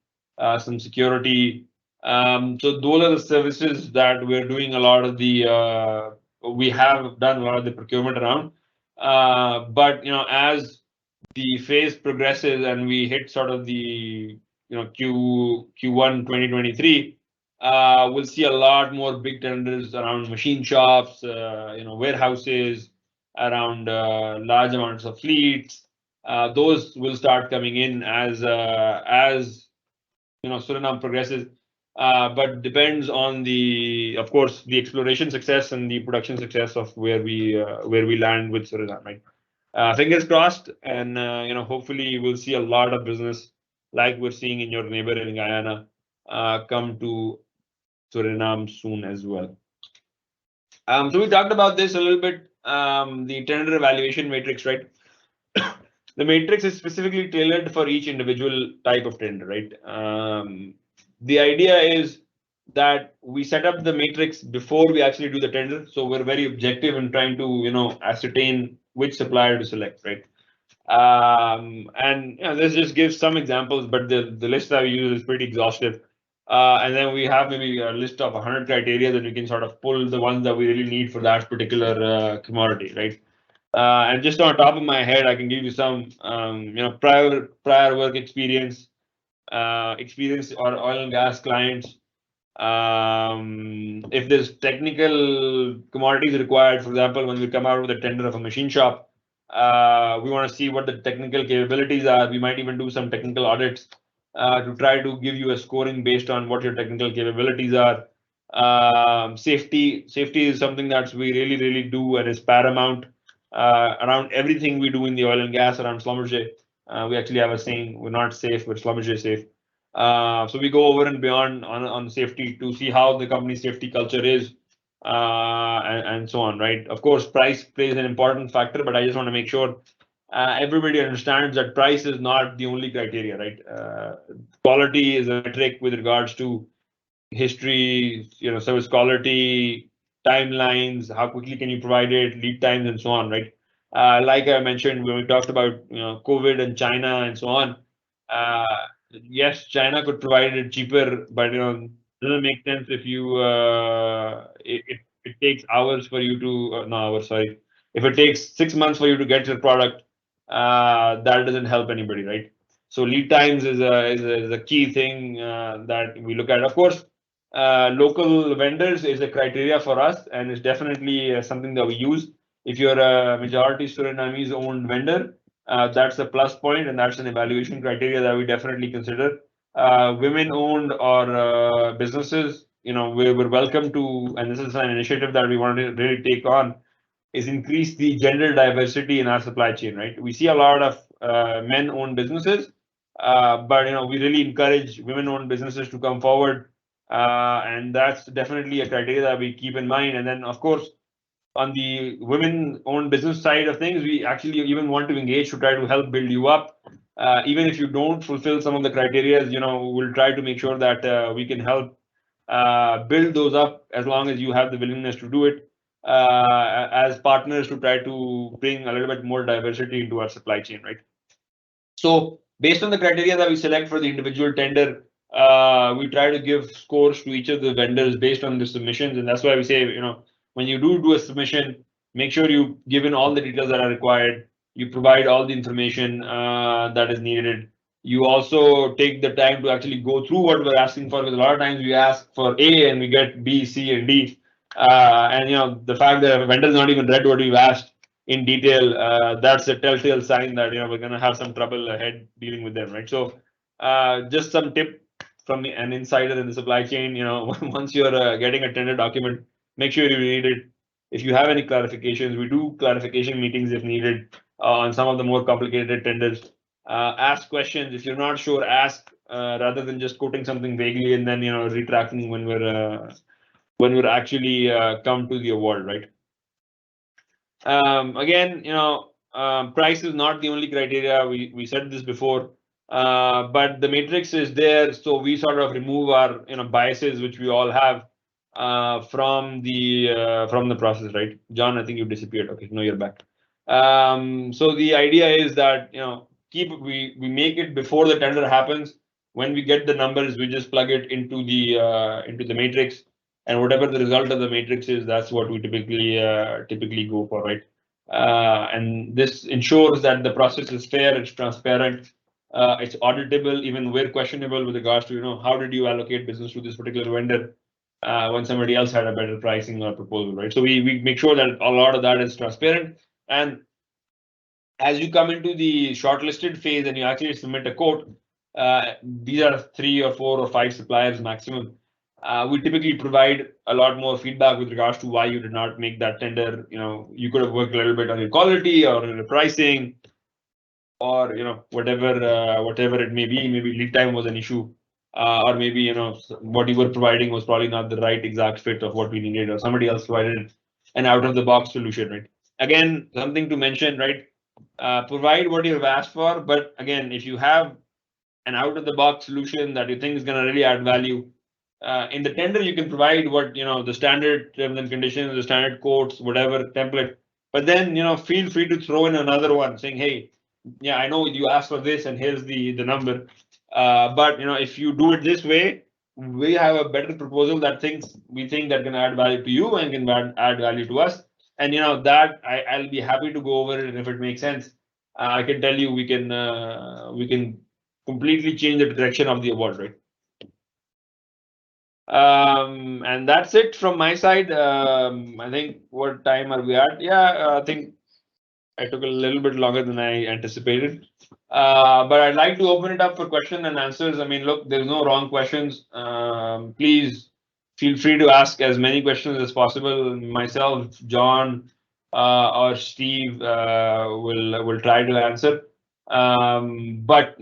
some security. So those are the services that we're doing a lot of the. We have done a lot of the procurement around. But as the phase progresses and we hit sort of the Q1 2023, we'll see a lot more big tenders around machine shops, warehouses, around large amounts of fleets. Those will start coming in as Suriname progresses. But depends on of course, the exploration success and the production success of where we land with Suriname, right? Fingers crossed, and hopefully we'll see a lot of business like we're seeing in your neighbor in Guyana come to Suriname soon as well. So we talked about this a little bit, the tender evaluation matrix, right? The matrix is specifically tailored for each individual type of tender, right? The idea is that we set up the matrix before we actually do the tender, so we're very objective in trying to ascertain which supplier to select, right? And this just gives some examples, but the list that we use is pretty exhaustive. And then we have maybe a list of 100 criteria that we can sort of pull the ones that we really need for that particular commodity, right? And just on top of my head, I can give you some prior work experience or oil and gas clients. If there's technical commodities required, for example, when we come out with a tender of a machine shop, we want to see what the technical capabilities are. We might even do some technical audits to try to give you a scoring based on what your technical capabilities are. Safety is something that we really do and is paramount around everything we do in the oil and gas around Schlumberger. We actually have a saying: we're not safe, but Schlumberger is safe. So we go over and beyond on safety to see how the company's safety culture is, and so on, right? Of course, price plays an important factor, but I just want to make sure everybody understands that price is not the only criteria, right? Quality is a metric with regards to history, service quality, timelines, how quickly can you provide it, lead times, and so on, right? Like I mentioned when we talked about COVID and China and so on. Uh, yes, China could provide it cheaper, but it doesn't make sense if it takes hours for you to no hours, sorry. If it takes 6 months for you to get your product, that doesn't help anybody, right? So lead times is a key thing that we look at. Of course, local vendors is a criteria for us, and it's definitely something that we use. If you're a majority Surinamese owned vendor, that's a plus point, and that's an evaluation criteria that we definitely consider. Women owned or businesses, we're welcome to, and this is an initiative that we want to really take on, is increase the gender diversity in our supply chain, right? We see a lot of men-owned businesses, but we really encourage women-owned businesses to come forward, and that's definitely a criteria that we keep in mind. And then, of course, on the women-owned business side of things, we actually even want to engage to try to help build you up. Even if you don't fulfill some of the criteria, we'll try to make sure that we can help build those up as long as you have the willingness to do it as partners to try to bring a little bit more diversity into our supply chain, right? So based on the criteria that we select for the individual tender, we try to give scores to each of the vendors based on the submissions, and that's why we say, when you do a submission, make sure you give in all the details that are required. You provide all the information that is needed. You also take the time to actually go through what we're asking for, because a lot of times we ask for A and we get B, C, and D. And the fact that a vendor's not even read what we've asked in detail, that's a telltale sign that we're going to have some trouble ahead dealing with them, right? So just some tip from an insider in the supply chain, once you're getting a tender document, make sure you read it. If you have any clarifications, we do clarification meetings if needed on some of the more complicated tenders. Ask questions. If you're not sure, ask rather than just quoting something vaguely and then retracting when we're actually come to the award, right? Again, price is not the only criteria. We said this before, but the matrix is there, so we sort of remove our biases which we all have from the process, right? John, I think you disappeared. Okay, no, you're back. So the idea is that we make it before the tender happens. When we get the numbers, we just plug it into the matrix, and whatever the result of the matrix is, that's what we typically go for, right? And this ensures that the process is fair, it's transparent, it's auditable. Even we're questionable with regards to how did you allocate business to this particular vendor when somebody else had a better pricing or proposal, right? So we make sure that a lot of that is transparent. And as you come into the shortlisted phase and you actually submit a quote, these are 3 or 4 or 5 suppliers maximum. We typically provide a lot more feedback with regards to why you did not make that tender. You could have worked a little bit on your quality or your pricing, or whatever it may be. Maybe lead time was an issue, or maybe what you were providing was probably not the right exact fit of what we needed, or somebody else provided an out-of-the-box solution, right? Again, something to mention, right? Provide what you've asked for, but again, if you have an out-of-the-box solution that you think is going to really add value, in the tender, you can provide what the standard terms and conditions, the standard quotes, whatever template. But then feel free to throw in another one saying, hey, yeah, I know you asked for this, and here's the number. But if you do it this way, we have a better proposal that we think that can add value to you and can add value to us. And that I'll be happy to go over it, and if it makes sense, I can tell you we can completely change the direction of the award, right? And that's it from my side. I think what time are we at? Yeah, I think I took a little bit longer than I anticipated. But I'd like to open it up for question and answers. I mean, look, there's no wrong questions. Please feel free to ask as many questions as possible. Myself, John, or Steve will try to answer. But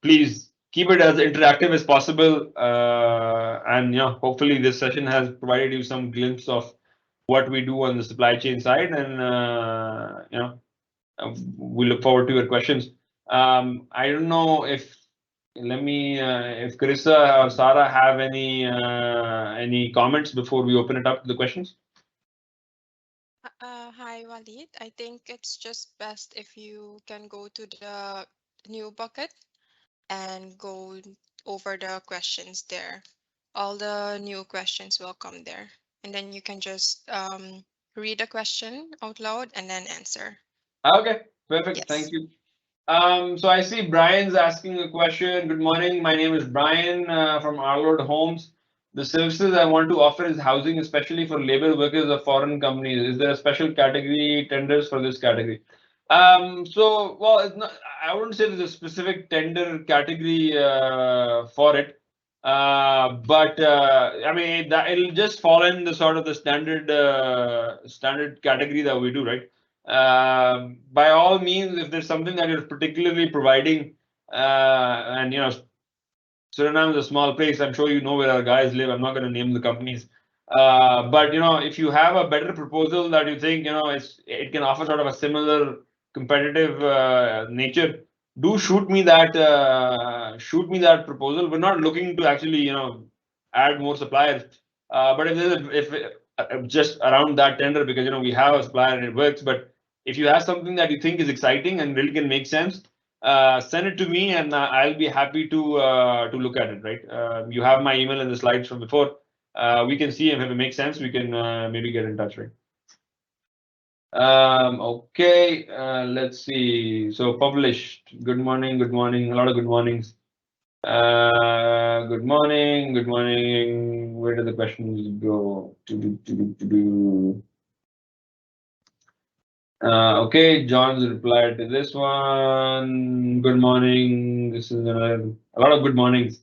please keep it as interactive as possible. And hopefully this session has provided you some glimpse of what we do on the supply chain side, and we look forward to your questions. I don't know if if Carissa or Sarah have any comments before we open it up to the questions. Hi, Walid. I think it's just best if you can go to the new bucket and go over the questions there. All the new questions will come there. And then you can just read a question out loud and then answer. Okay, perfect. Yes. Thank you. So I see Brian's asking a question. Good morning. My name is Brian from Arlord Homes. The services I want to offer is housing, especially for labor workers of foreign companies. Is there a special category tenders for this category? Well, it's not. I wouldn't say there's a specific tender category for it, but I mean that it'll just fall in the sort of the standard category that we do, right? By all means, if there's something that you're particularly providing, and Suriname is a small place. I'm sure you know where our guys live. I'm not going to name the companies. But if you have a better proposal that you think it can offer sort of a similar competitive nature, do shoot me that proposal. We're not looking to actually add more suppliers. But if just around that tender, because we have a supplier and it works. But if you have something that you think is exciting and really can make sense, send it to me and I'll be happy to look at it. Right? You have my email in the slides from before. We can see if it makes sense. We can maybe get in touch. Right? Okay. Let's see. So published. Good morning. Good morning. A lot of good mornings. Good morning. Good morning. Where did the questions go? Okay, John's replied to this one. Good morning. This is a lot of good mornings.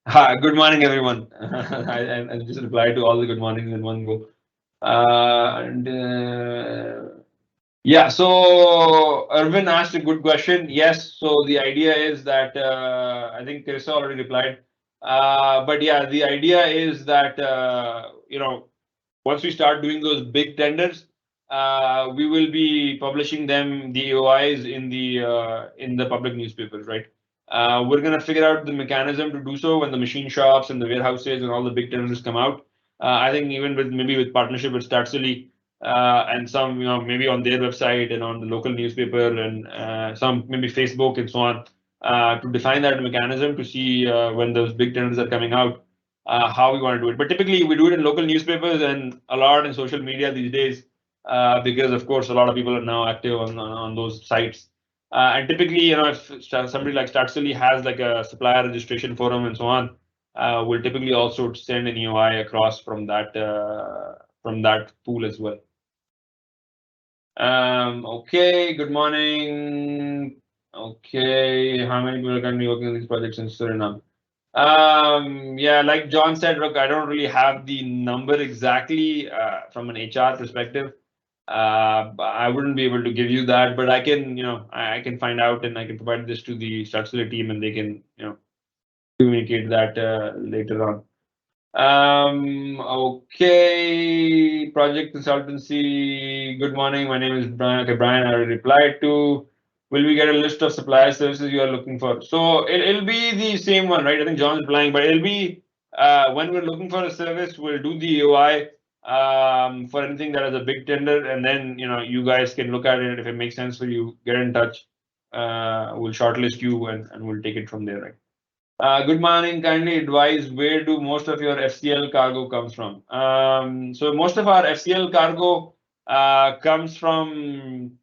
Hi, good morning, everyone. I just replied to all the good mornings in one go. Yeah, so Irvin asked a good question. Yes, so the idea is that I think Carissa already replied. But yeah, the idea is that once we start doing those big tenders, we will be publishing them, the AOIs, in the public newspapers, right? We're gonna figure out the mechanism to do so when the machine shops and the warehouses and all the big tenders come out. I think even with partnership with Statsily, and some maybe on their website and on the local newspaper and some maybe Facebook and so on, to define that mechanism to see when those big tenders are coming out, how we want to do it. But typically we do it in local newspapers and a lot in social media these days, because of course a lot of people are now active on those sites. And typically, if somebody like Statsily has like a supplier registration forum and so on, we'll typically also send an EOI across from that pool as well. Okay, good morning. Okay, how many people are currently working on these projects in Suriname? Yeah, like John said, look, I don't really have the number exactly from an HR perspective. I wouldn't be able to give you that, but I can, I can find out and I can provide this to the Statsily team and they can, communicate that later on. Okay, project consultancy. Good morning. My name is Brian. Okay, Brian, I replied to. Will we get a list of supplier services you are looking for? So it'll be the same one, right? I think John's replying, but it'll be when we're looking for a service, we'll do the EOI for anything that is a big tender, and then you guys can look at it. If it makes sense for you, get in touch. We'll shortlist you and we'll take it from there, right? Good morning. Kindly advise where do most of your FCL cargo comes from? So most of our FCL cargo comes from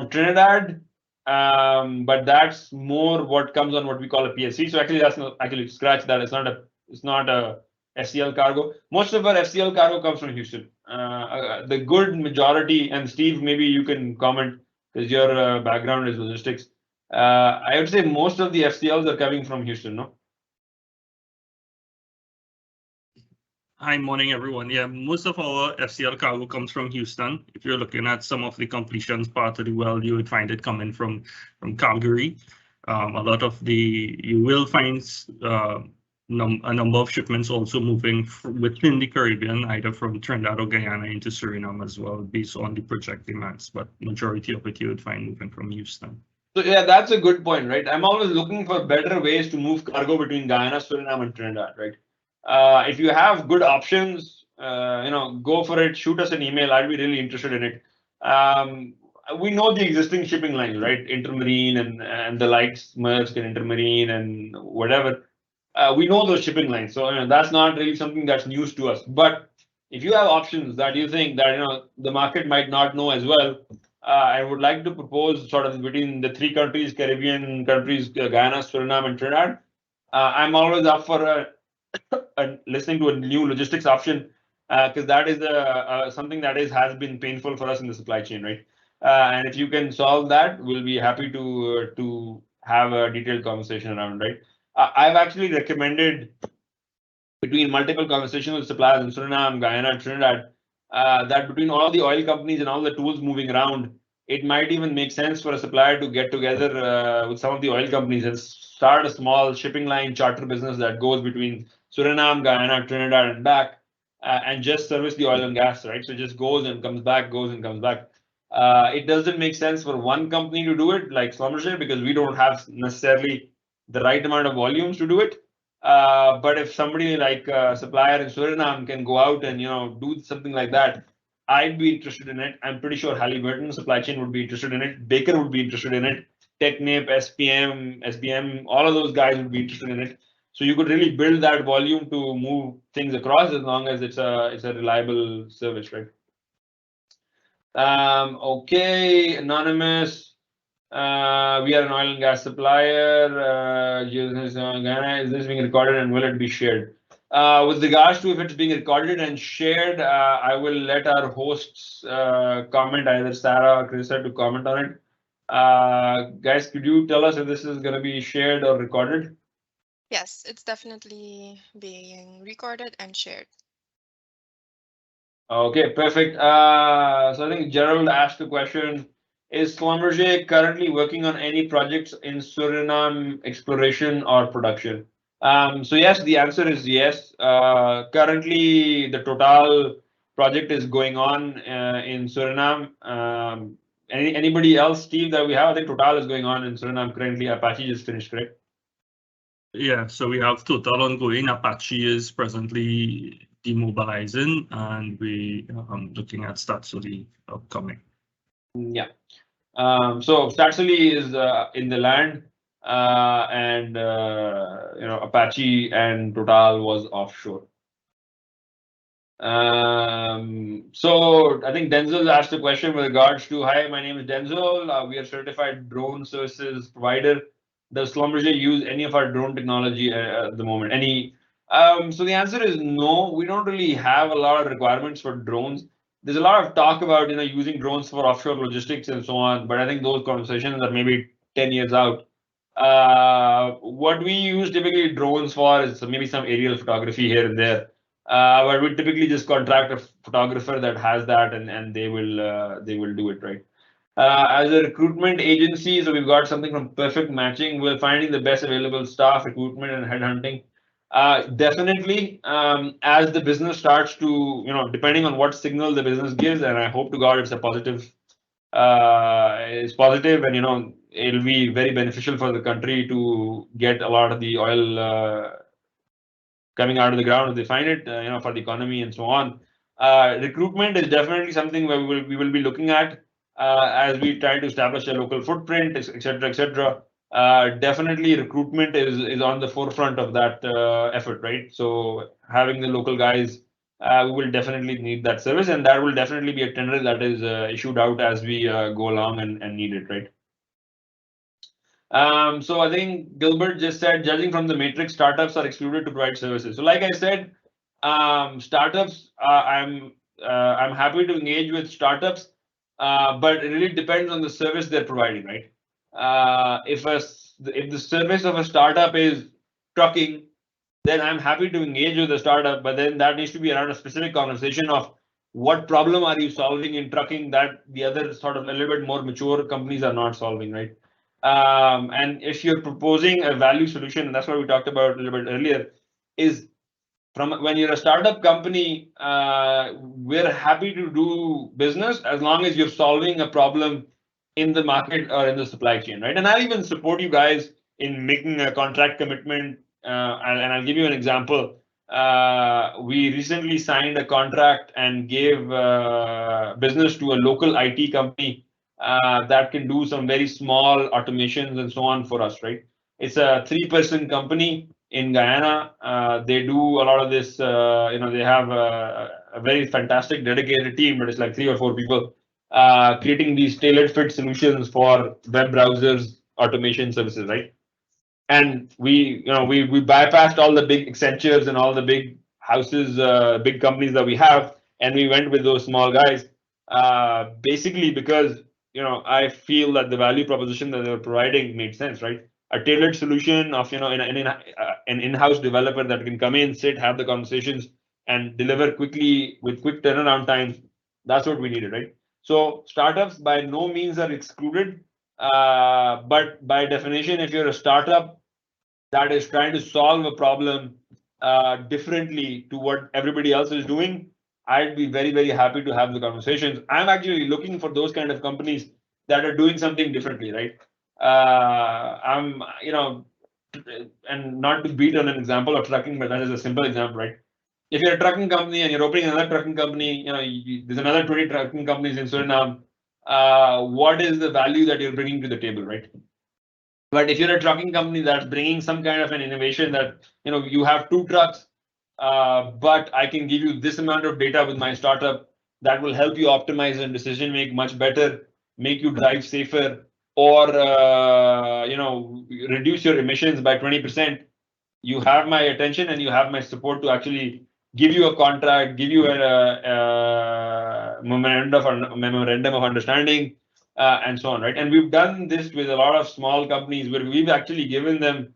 Trinidad, but that's more what comes on what we call a PSC. So actually, that's not actually scratch that. It's not a FCL cargo. Most of our FCL cargo comes from Houston. The good majority, and Steve, maybe you can comment because your background is logistics. I would say most of the FCLs are coming from Houston, no? Hi, morning, everyone. Yeah, most of our FCL cargo comes from Houston. If you're looking at some of the completions part of the well, you would find it coming from Calgary. A lot of you will find a number of shipments also moving within the Caribbean, either from Trinidad or Guyana into Suriname as well, based on the project demands. But majority of it you would find moving from Houston. So yeah, that's a good point, right? I'm always looking for better ways to move cargo between Guyana, Suriname, and Trinidad, right? If you have good options, go for it. Shoot us an email. I'd be really interested in it. We know the existing shipping lines, right? Intermarine and the likes, Maersk and Intermarine and whatever. We know those shipping lines, so that's not really something that's news to us. But if you have options that you think that the market might not know as well, I would like to propose sort of between the three countries, Caribbean countries, Guyana, Suriname, and Trinidad. I'm always up for listening to a new logistics option because that is something that has been painful for us in the supply chain, right? And if you can solve that, we'll be happy to have a detailed conversation around, right? I've actually recommended between multiple conversations with suppliers in Suriname, Guyana, Trinidad, that between all the oil companies and all the tools moving around, it might even make sense for a supplier to get together with some of the oil companies and start a small shipping line charter business that goes between Suriname, Guyana, Trinidad, and back, and just service the oil and gas, right? So it just goes and comes back, goes and comes back. It doesn't make sense for one company to do it like Schlumberger because we don't have necessarily the right amount of volumes to do it. But if somebody like a supplier in Suriname can go out and do something like that, I'd be interested in it. I'm pretty sure Halliburton supply chain would be interested in it. Baker would be interested in it. Technip, SPM, SBM, all of those guys would be interested in it. So you could really build that volume to move things across as long as it's a reliable service, right? Okay, anonymous. We are an oil and gas supplier. Is this being recorded and will it be shared? With regards to if it's being recorded and shared, I will let our hosts comment, either Sarah or Krista, to comment on it. Guys, could you tell us if this is going to be shared or recorded? Yes, it's definitely being recorded and shared. Okay, perfect. So I think Gerald asked a question. Is Schlumberger currently working on any projects in Suriname exploration or production? So yes, the answer is yes. Currently, the Total project is going on in Suriname. Anybody else, Steve, that we have? I think Total is going on in Suriname currently. Apache just finished, correct? Yeah, so we have Total ongoing. Apache is presently demobilizing, and we looking at Statsoli upcoming. Yeah. So Statsoli is in the land, and Apache and Total was offshore. So I think Denzel asked a question with regards to, hi, my name is Denzel. We are certified drone services provider. Does Schlumberger use any of our drone technology at the moment? So the answer is no. We don't really have a lot of requirements for drones. There's a lot of talk about using drones for offshore logistics and so on, but I think those conversations are maybe 10 years out. What we use typically drones for is maybe some aerial photography here and there. But we typically just contract a photographer that has that, and they will do it, right? As a recruitment agency, so we've got something from Perfect Matching. We're finding the best available staff, recruitment, and headhunting. Definitely, as the business starts to, depending on what signal the business gives, and I hope to God it's a positive, it's positive, and it'll be very beneficial for the country to get a lot of the oil coming out of the ground if they find it, for the economy and so on. Recruitment is definitely something where we will be looking at as we try to establish a local footprint, etc., etc. Definitely, recruitment is on the forefront of that effort, right? So having the local guys, we will definitely need that service, and that will definitely be a tender that is issued out as we go along and need it, right? So I think Gilbert just said, judging from the matrix, startups are excluded to provide services. So like I said, startups, I'm happy to engage with startups, but it really depends on the service they're providing, right? If the service of a startup is trucking, then I'm happy to engage with the startup, but then that needs to be around a specific conversation of what problem are you solving in trucking that the other sort of a little bit more mature companies are not solving, right? And if you're proposing a value solution, and that's what we talked about a little bit earlier, is from when you're a startup company, we're happy to do business as long as you're solving a problem in the market or in the supply chain, right? And I'll even support you guys in making a contract commitment. And I'll give you an example. We recently signed a contract and gave business to a local IT company that can do some very small automations and so on for us, right? It's a 3-person company in Guyana. They do a lot of this, they have a very fantastic dedicated team, but it's like 3 or 4 people creating these tailored fit solutions for web browsers, automation services, right? And we bypassed all the big Accentures and all the big houses, big companies that we have, and we went with those small guys, basically because I feel that the value proposition that they were providing made sense, right? A tailored solution of an in-house developer that can come in, sit, have the conversations, and deliver quickly with quick turnaround times. That's what we needed, right? So startups by no means are excluded, but by definition, if you're a startup that is trying to solve a problem differently to what everybody else is doing, I'd be very, very happy to have the conversations. I'm actually looking for those kind of companies that are doing something differently, right? And not to beat on an example of trucking, but that is a simple example, right? If you're a trucking company and you're opening another trucking company, there's another 20 trucking companies in Suriname. What is the value that you're bringing to the table, right? But if you're a trucking company that's bringing some kind of an innovation that, you have 2 trucks, but I can give you this amount of data with my startup that will help you optimize and decision make much better, make you drive safer, or, reduce your emissions by 20%, you have my attention and you have my support to actually give you a contract, give you a memorandum of understanding, and so on, right? And we've done this with a lot of small companies where we've actually given them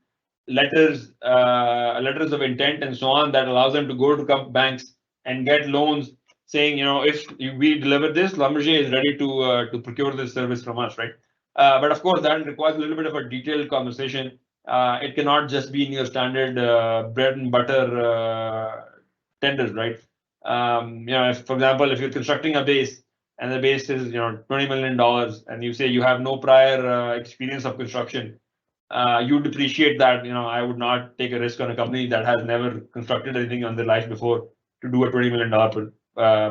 letters of intent and so on that allows them to go to banks and get loans saying, if we deliver this, Schlumberger is ready to procure this service from us, right? But of course, that requires a little bit of a detailed conversation. It cannot just be in your standard bread and butter tenders, right? For example, if you're constructing a base and the base is $20 million and you say you have no prior experience of construction, you depreciate that. I would not take a risk on a company that has never constructed anything on their life before to do a $20 million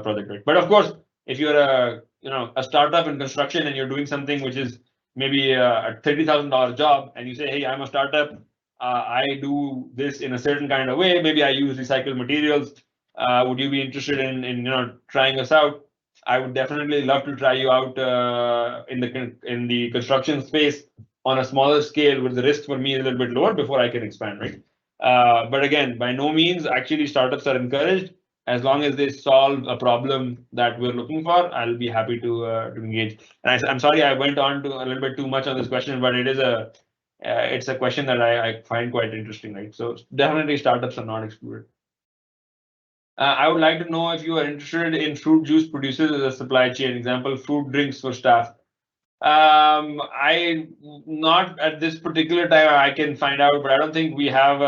project, right? But of course, if you're a startup in construction and you're doing something which is maybe a $30,000 job, and you say, hey, I'm a startup, I do this in a certain kind of way, maybe I use recycled materials, would you be interested in trying us out? I would definitely love to try you out in the construction space on a smaller scale, where the risk for me is a little bit lower before I can expand, right? But again, by no means actually startups are encouraged. As long as they solve a problem that we're looking for, I'll be happy to engage. And I'm sorry I went on to a little bit too much on this question, but it's a question that I find quite interesting, right? So definitely startups are not excluded. I would like to know if you are interested in fruit juice producers as a supply chain, example, fruit drinks for staff. I not at this particular time I can find out, but I don't think we have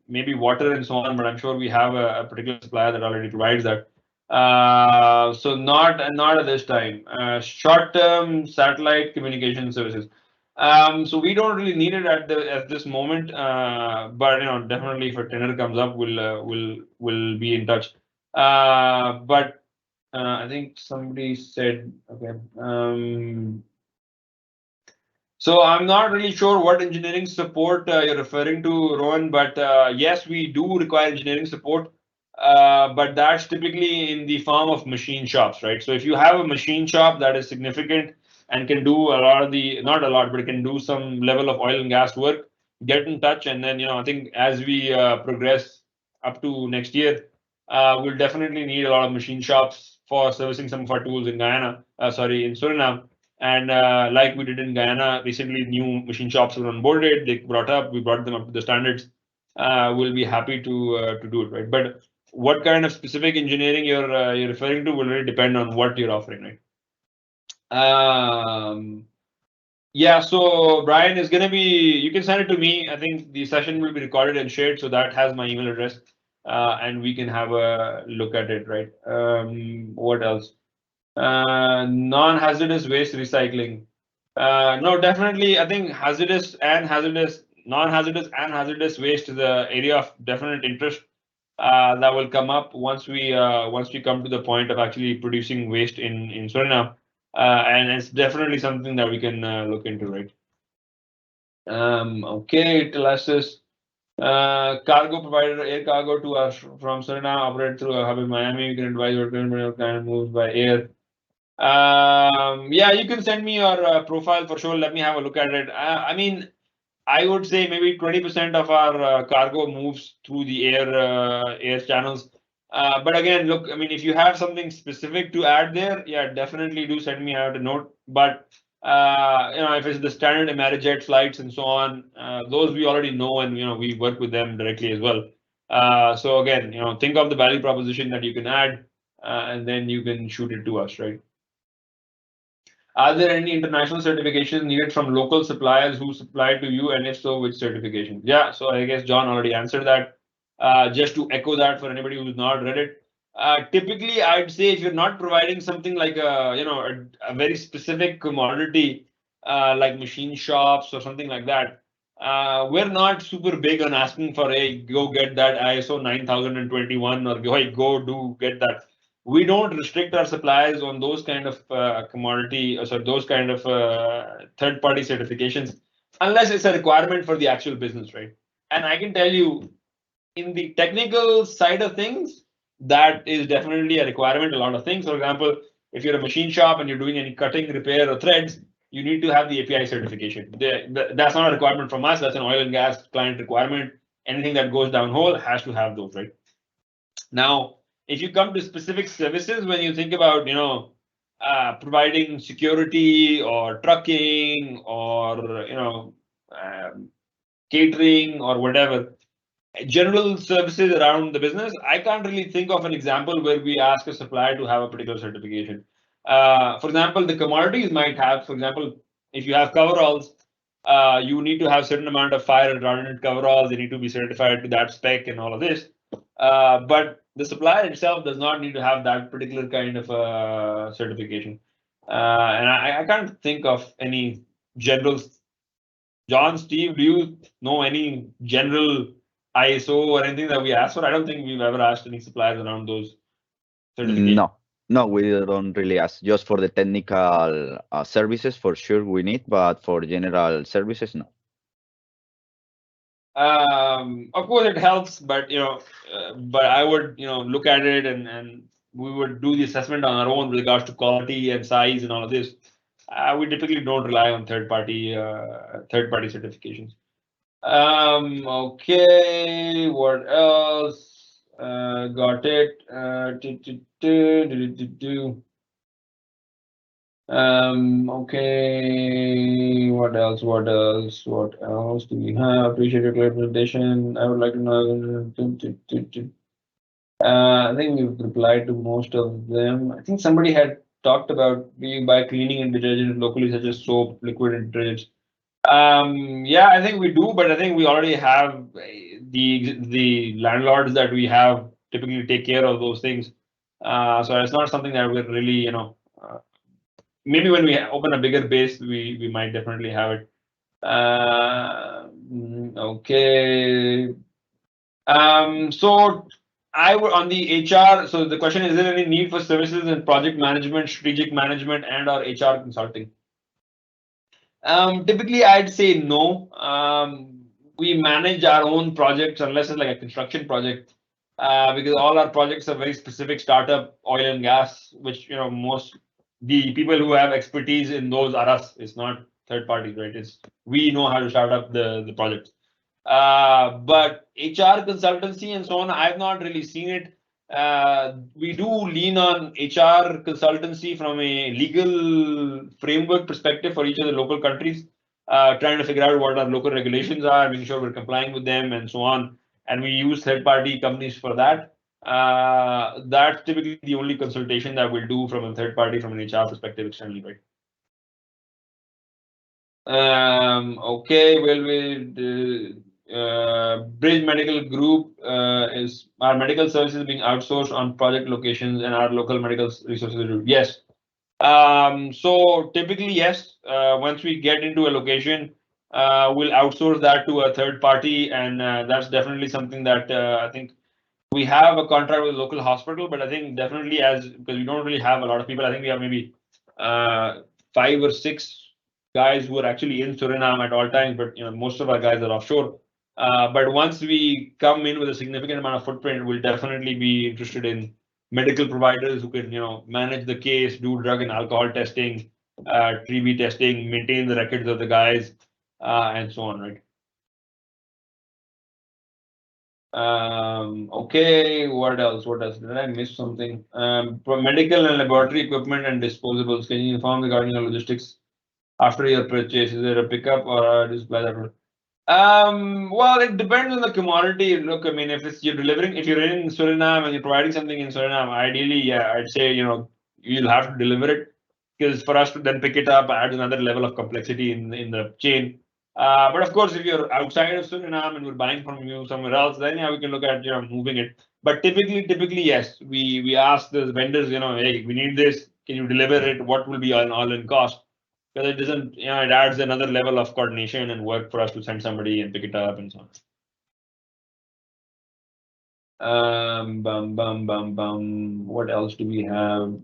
maybe water and so on, but I'm sure we have a particular supplier that already provides that. So not at this time. Short-term satellite communication services. So we don't really need it at this moment, but definitely if a tender comes up, we'll be in touch. But I think somebody said, okay. So I'm not really sure what engineering support you're referring to, Rohan, but yes, we do require engineering support, but that's typically in the form of machine shops, right? So if you have a machine shop that is significant and can do a lot of not a lot, but it can do some level of oil and gas work, get in touch. And then, I think as we progress up to next year, we'll definitely need a lot of machine shops for servicing some of our tools in in Suriname. And like we did in Guyana, recently new machine shops were onboarded, we brought them up to the standards. We'll be happy to do it, right? But what kind of specific engineering you're referring to will really depend on what you're offering, right? Yeah, so Brian is gonna be, you can send it to me. I think the session will be recorded and shared, so that has my email address, and we can have a look at it, right? What else? Non-hazardous waste recycling. No, definitely, I think non-hazardous and hazardous waste is an area of definite interest that will come up once we come to the point of actually producing waste in Suriname, and it's definitely something that we can look into, right? Okay, tell us this. Cargo provider, air cargo to us from Suriname, operate through a hub in Miami. You can advise what kind of moves by air. Yeah, you can send me your profile for sure. Let me have a look at it. I mean, I would say maybe 20% of our cargo moves through the air channels. But again, look, I mean, if you have something specific to add there, yeah, definitely do send me out a note. But if it's the standard Amerijet flights and so on, those we already know, and we work with them directly as well. So again, think of the value proposition that you can add, and then you can shoot it to us, right? Are there any international certifications needed from local suppliers who supply to you, and if so, which certification? Yeah, so I guess John already answered that. Just to echo that for anybody who's not read it, typically I'd say if you're not providing something like a very specific commodity, like machine shops or something like that, we're not super big on asking for a go get that ISO 9021 or go do get that. We don't restrict our suppliers on those kind of commodity, or sorry, those kind of third-party certifications, unless it's a requirement for the actual business, right? And I can tell you, in the technical side of things, that is definitely a requirement. A lot of things, for example, if you're a machine shop and you're doing any cutting, repair, or threads, you need to have the API certification. That's not a requirement from us. That's an oil and gas client requirement. Anything that goes downhole has to have those, right? Now, if you come to specific services, when you think about, providing security or trucking or, catering or whatever, general services around the business, I can't really think of an example where we ask a supplier to have a particular certification. For example, the commodities might have, for example, if you have coveralls, you need to have certain amount of fire retardant coveralls. They need to be certified to that spec and all of this. But the supplier itself does not need to have that particular kind of certification. And I can't think of any general. John, Steve, do you know any general ISO or anything that we asked for? I don't think we've ever asked any suppliers around those certifications. No, no, we don't really ask. Just for the technical services, for sure we need, but for general services, no. Of course, it helps, but but I would look at it and we would do the assessment on our own with regards to quality and size and all of this. We typically don't rely on third-party certifications. Okay, what else? Got it. Okay, what else? What else? What else do we have? Appreciate your clarification. I would like to know. I think we've replied to most of them. I think somebody had talked about we buy cleaning and detergent locally, such as soap, liquid and detergents. Yeah, I think we do, but I think we already have the landlords that we have typically take care of those things. So it's not something that we're really, maybe when we open a bigger base, we might definitely have it. Okay. So I would on the HR. So the question is there any need for services in project management, strategic management, and or HR consulting? Typically, I'd say no. We manage our own projects unless it's like a construction project, because all our projects are very specific startup oil and gas, which most the people who have expertise in those are us. It's not third parties, right? It's we know how to start up the projects. But HR consultancy and so on, I've not really seen it. We do lean on HR consultancy from a legal framework perspective for each of the local countries, trying to figure out what our local regulations are, making sure we're complying with them and so on. And we use third-party companies for that. That's typically the only consultation that we'll do from a third party from an HR perspective externally, right? Okay, well, Bridge Medical Group is our medical services being outsourced on project locations and our local medical resources. Yes. So typically, yes. Once we get into a location, we'll outsource that to a third party, and that's definitely something that I think we have a contract with a local hospital. But I think definitely because we don't really have a lot of people. I think we have maybe 5 or 6 guys who are actually in Suriname at all times, but most of our guys are offshore. But once we come in with a significant amount of footprint, we'll definitely be interested in medical providers who can manage the case, do drug and alcohol testing, TB testing, maintain the records of the guys, and so on, right? Okay, what else? What else? Did I miss something? For medical and laboratory equipment and disposables, can you inform regarding your logistics after your purchase? Is there a pickup or a display that? Well, it depends on the commodity. Look, I mean, if you're in Suriname and you're providing something in Suriname, ideally, yeah, I'd say, you'll have to deliver it, because for us to then pick it up adds another level of complexity in the chain. But of course, if you're outside of Suriname and we're buying from you somewhere else, then yeah, we can look at, moving it. But typically, yes, we ask the vendors, hey, we need this. Can you deliver it? What will be an all-in cost? Because it doesn't, it adds another level of coordination and work for us to send somebody and pick it up and so on. What else do we have?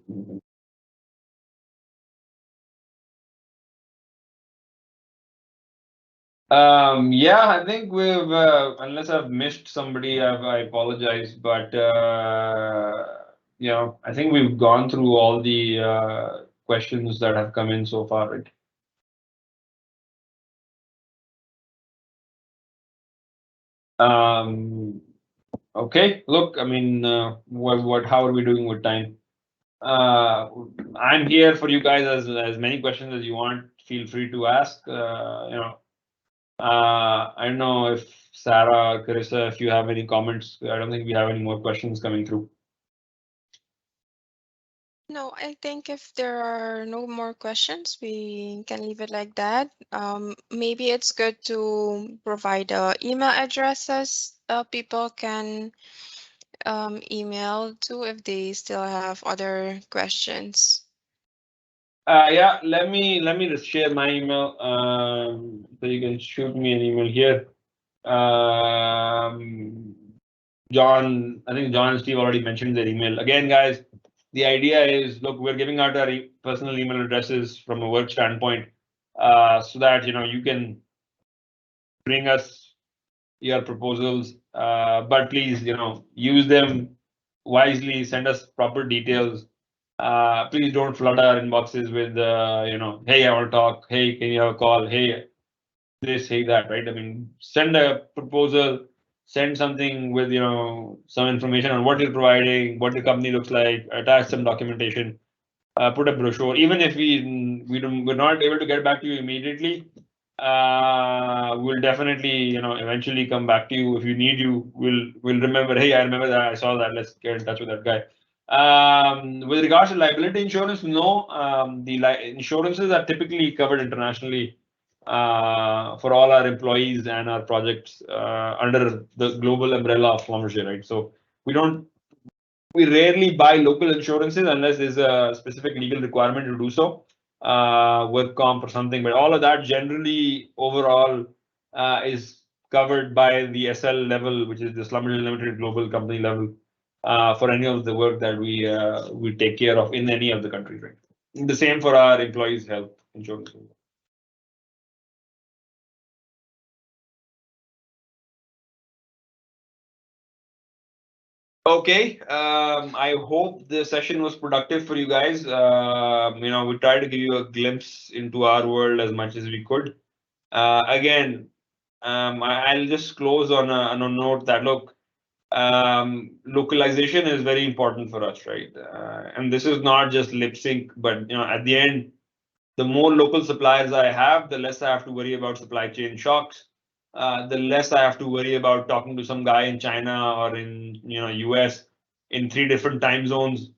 Yeah, I think we've, unless I've missed somebody, I apologize, but I think we've gone through all the questions that have come in so far, right? Okay, look, I mean, how are we doing with time? I'm here for you guys as many questions as you want. Feel free to ask. I don't know if Sarah, Carissa, if you have any comments. I don't think we have any more questions coming through. No, I think if there are no more questions, we can leave it like that. Maybe it's good to provide email addresses people can email to if they still have other questions. Yeah, let me just share my email. So you can shoot me an email here. John, I think John and Steve already mentioned their email. Again, guys, the idea is, look, we're giving out our personal email addresses from a work standpoint, so that you can bring us your proposals, but please, use them wisely. Send us proper details. Please don't flood our inboxes with, hey, I want to talk. Hey, can you have a call? Hey, this, hey, that, right? I mean, send a proposal, send something with, some information on what you're providing, what the company looks like, attach some documentation, put a brochure. Even if we're not able to get back to you immediately, we'll definitely, eventually come back to you. If you need we'll remember, hey, I remember that, I saw that, let's get in touch with that guy. With regards to liability insurance, no, the insurances are typically covered internationally for all our employees and our projects under the global umbrella of Schlumberger, right? So we rarely buy local insurances unless there's a specific legal requirement to do so, work comp or something. But all of that generally overall is covered by the SL level, which is the Schlumberger Limited Global Company level, for any of the work that we take care of in any of the countries, right? The same for our employees' health insurance. Okay, I hope the session was productive for you guys. We tried to give you a glimpse into our world as much as we could. Again, I'll just close on a note that, look, localization is very important for us, right? And this is not just lip sync, but at the end, the more local suppliers I have, the less I have to worry about supply chain shocks. The less I have to worry about talking to some guy in China or in US in 3 different time zones.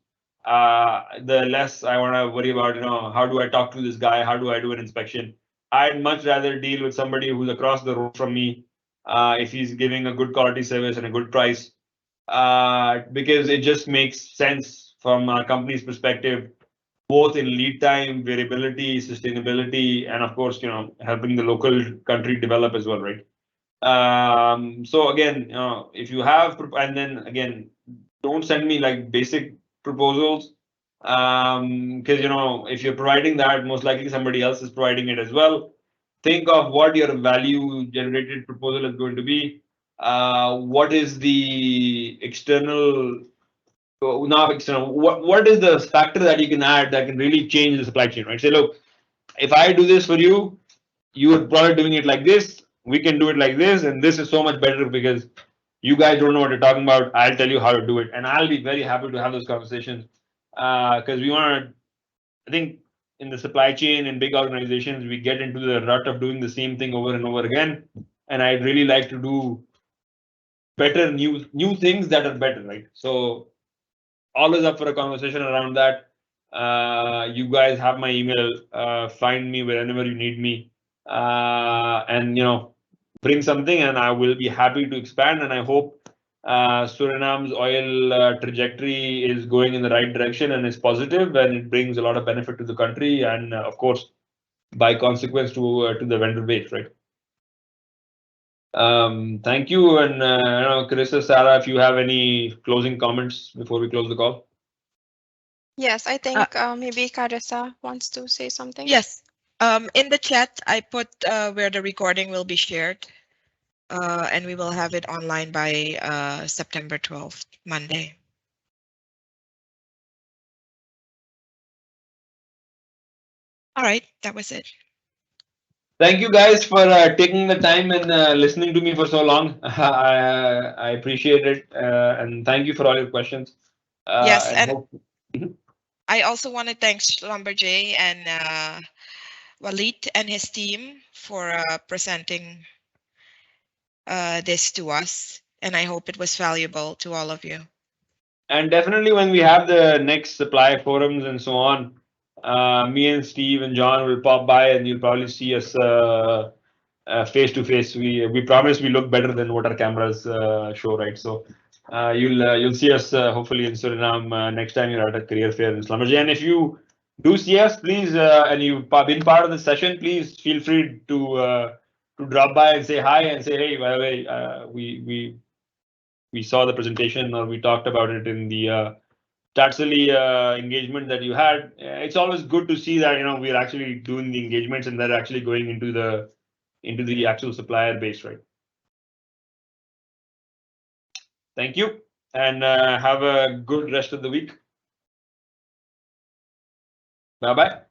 The less I want to worry about how do I talk to this guy? How do I do an inspection? I'd much rather deal with somebody who's across the road from me if he's giving a good quality service and a good price, because it just makes sense from our company's perspective, both in lead time, variability, sustainability, and of course, helping the local country develop as well, right? So again, if you have, and then again, don't send me like basic proposals, because if you're providing that, most likely somebody else is providing it as well. Think of what your value generated proposal is going to be. What is the external, not external, what is the factor that you can add that can really change the supply chain, right? Say, look, if I do this for you, you are probably doing it like this. We can do it like this, and this is so much better because you guys don't know what you're talking about. I'll tell you how to do it, and I'll be very happy to have those conversations because we want to. I think in the supply chain and big organizations, we get into the rut of doing the same thing over and over again, and I'd really like to do better new things that are better, right? So always up for a conversation around that. You guys have my email. Find me wherever you need me, and bring something, and I will be happy to expand. And I hope Suriname's oil trajectory is going in the right direction and is positive, and it brings a lot of benefit to the country, and of course, by consequence, to the vendor base, right? Thank you, and Carissa, Sarah, if you have any closing comments before we close the call. Yes, I think maybe Carissa wants to say something. Yes. In the chat, I put where the recording will be shared, and we will have it online by September 12th, Monday. All right, that was it. Thank you guys for taking the time and listening to me for so long. I appreciate it, and thank you for all your questions. Yes, and I also want to thank Schlumberger and Wilt and his team for presenting this to us, and I hope it was valuable to all of you. And definitely when we have the next supply forums and so on, me and Steve and John will pop by, and you'll probably see us face to face. We promise we look better than what our cameras show, right? So you'll see us hopefully in Suriname next time you're at a career fair in Schlumberger. And if you do see us, please, and you've been part of the session, please feel free to drop by and say hi and say, hey, by the way, we saw the presentation or we talked about it in the Tatsali engagement that you had. It's always good to see that we're actually doing the engagements and they're actually going into the actual supplier base, right? Thank you, and have a good rest of the week. Bye bye.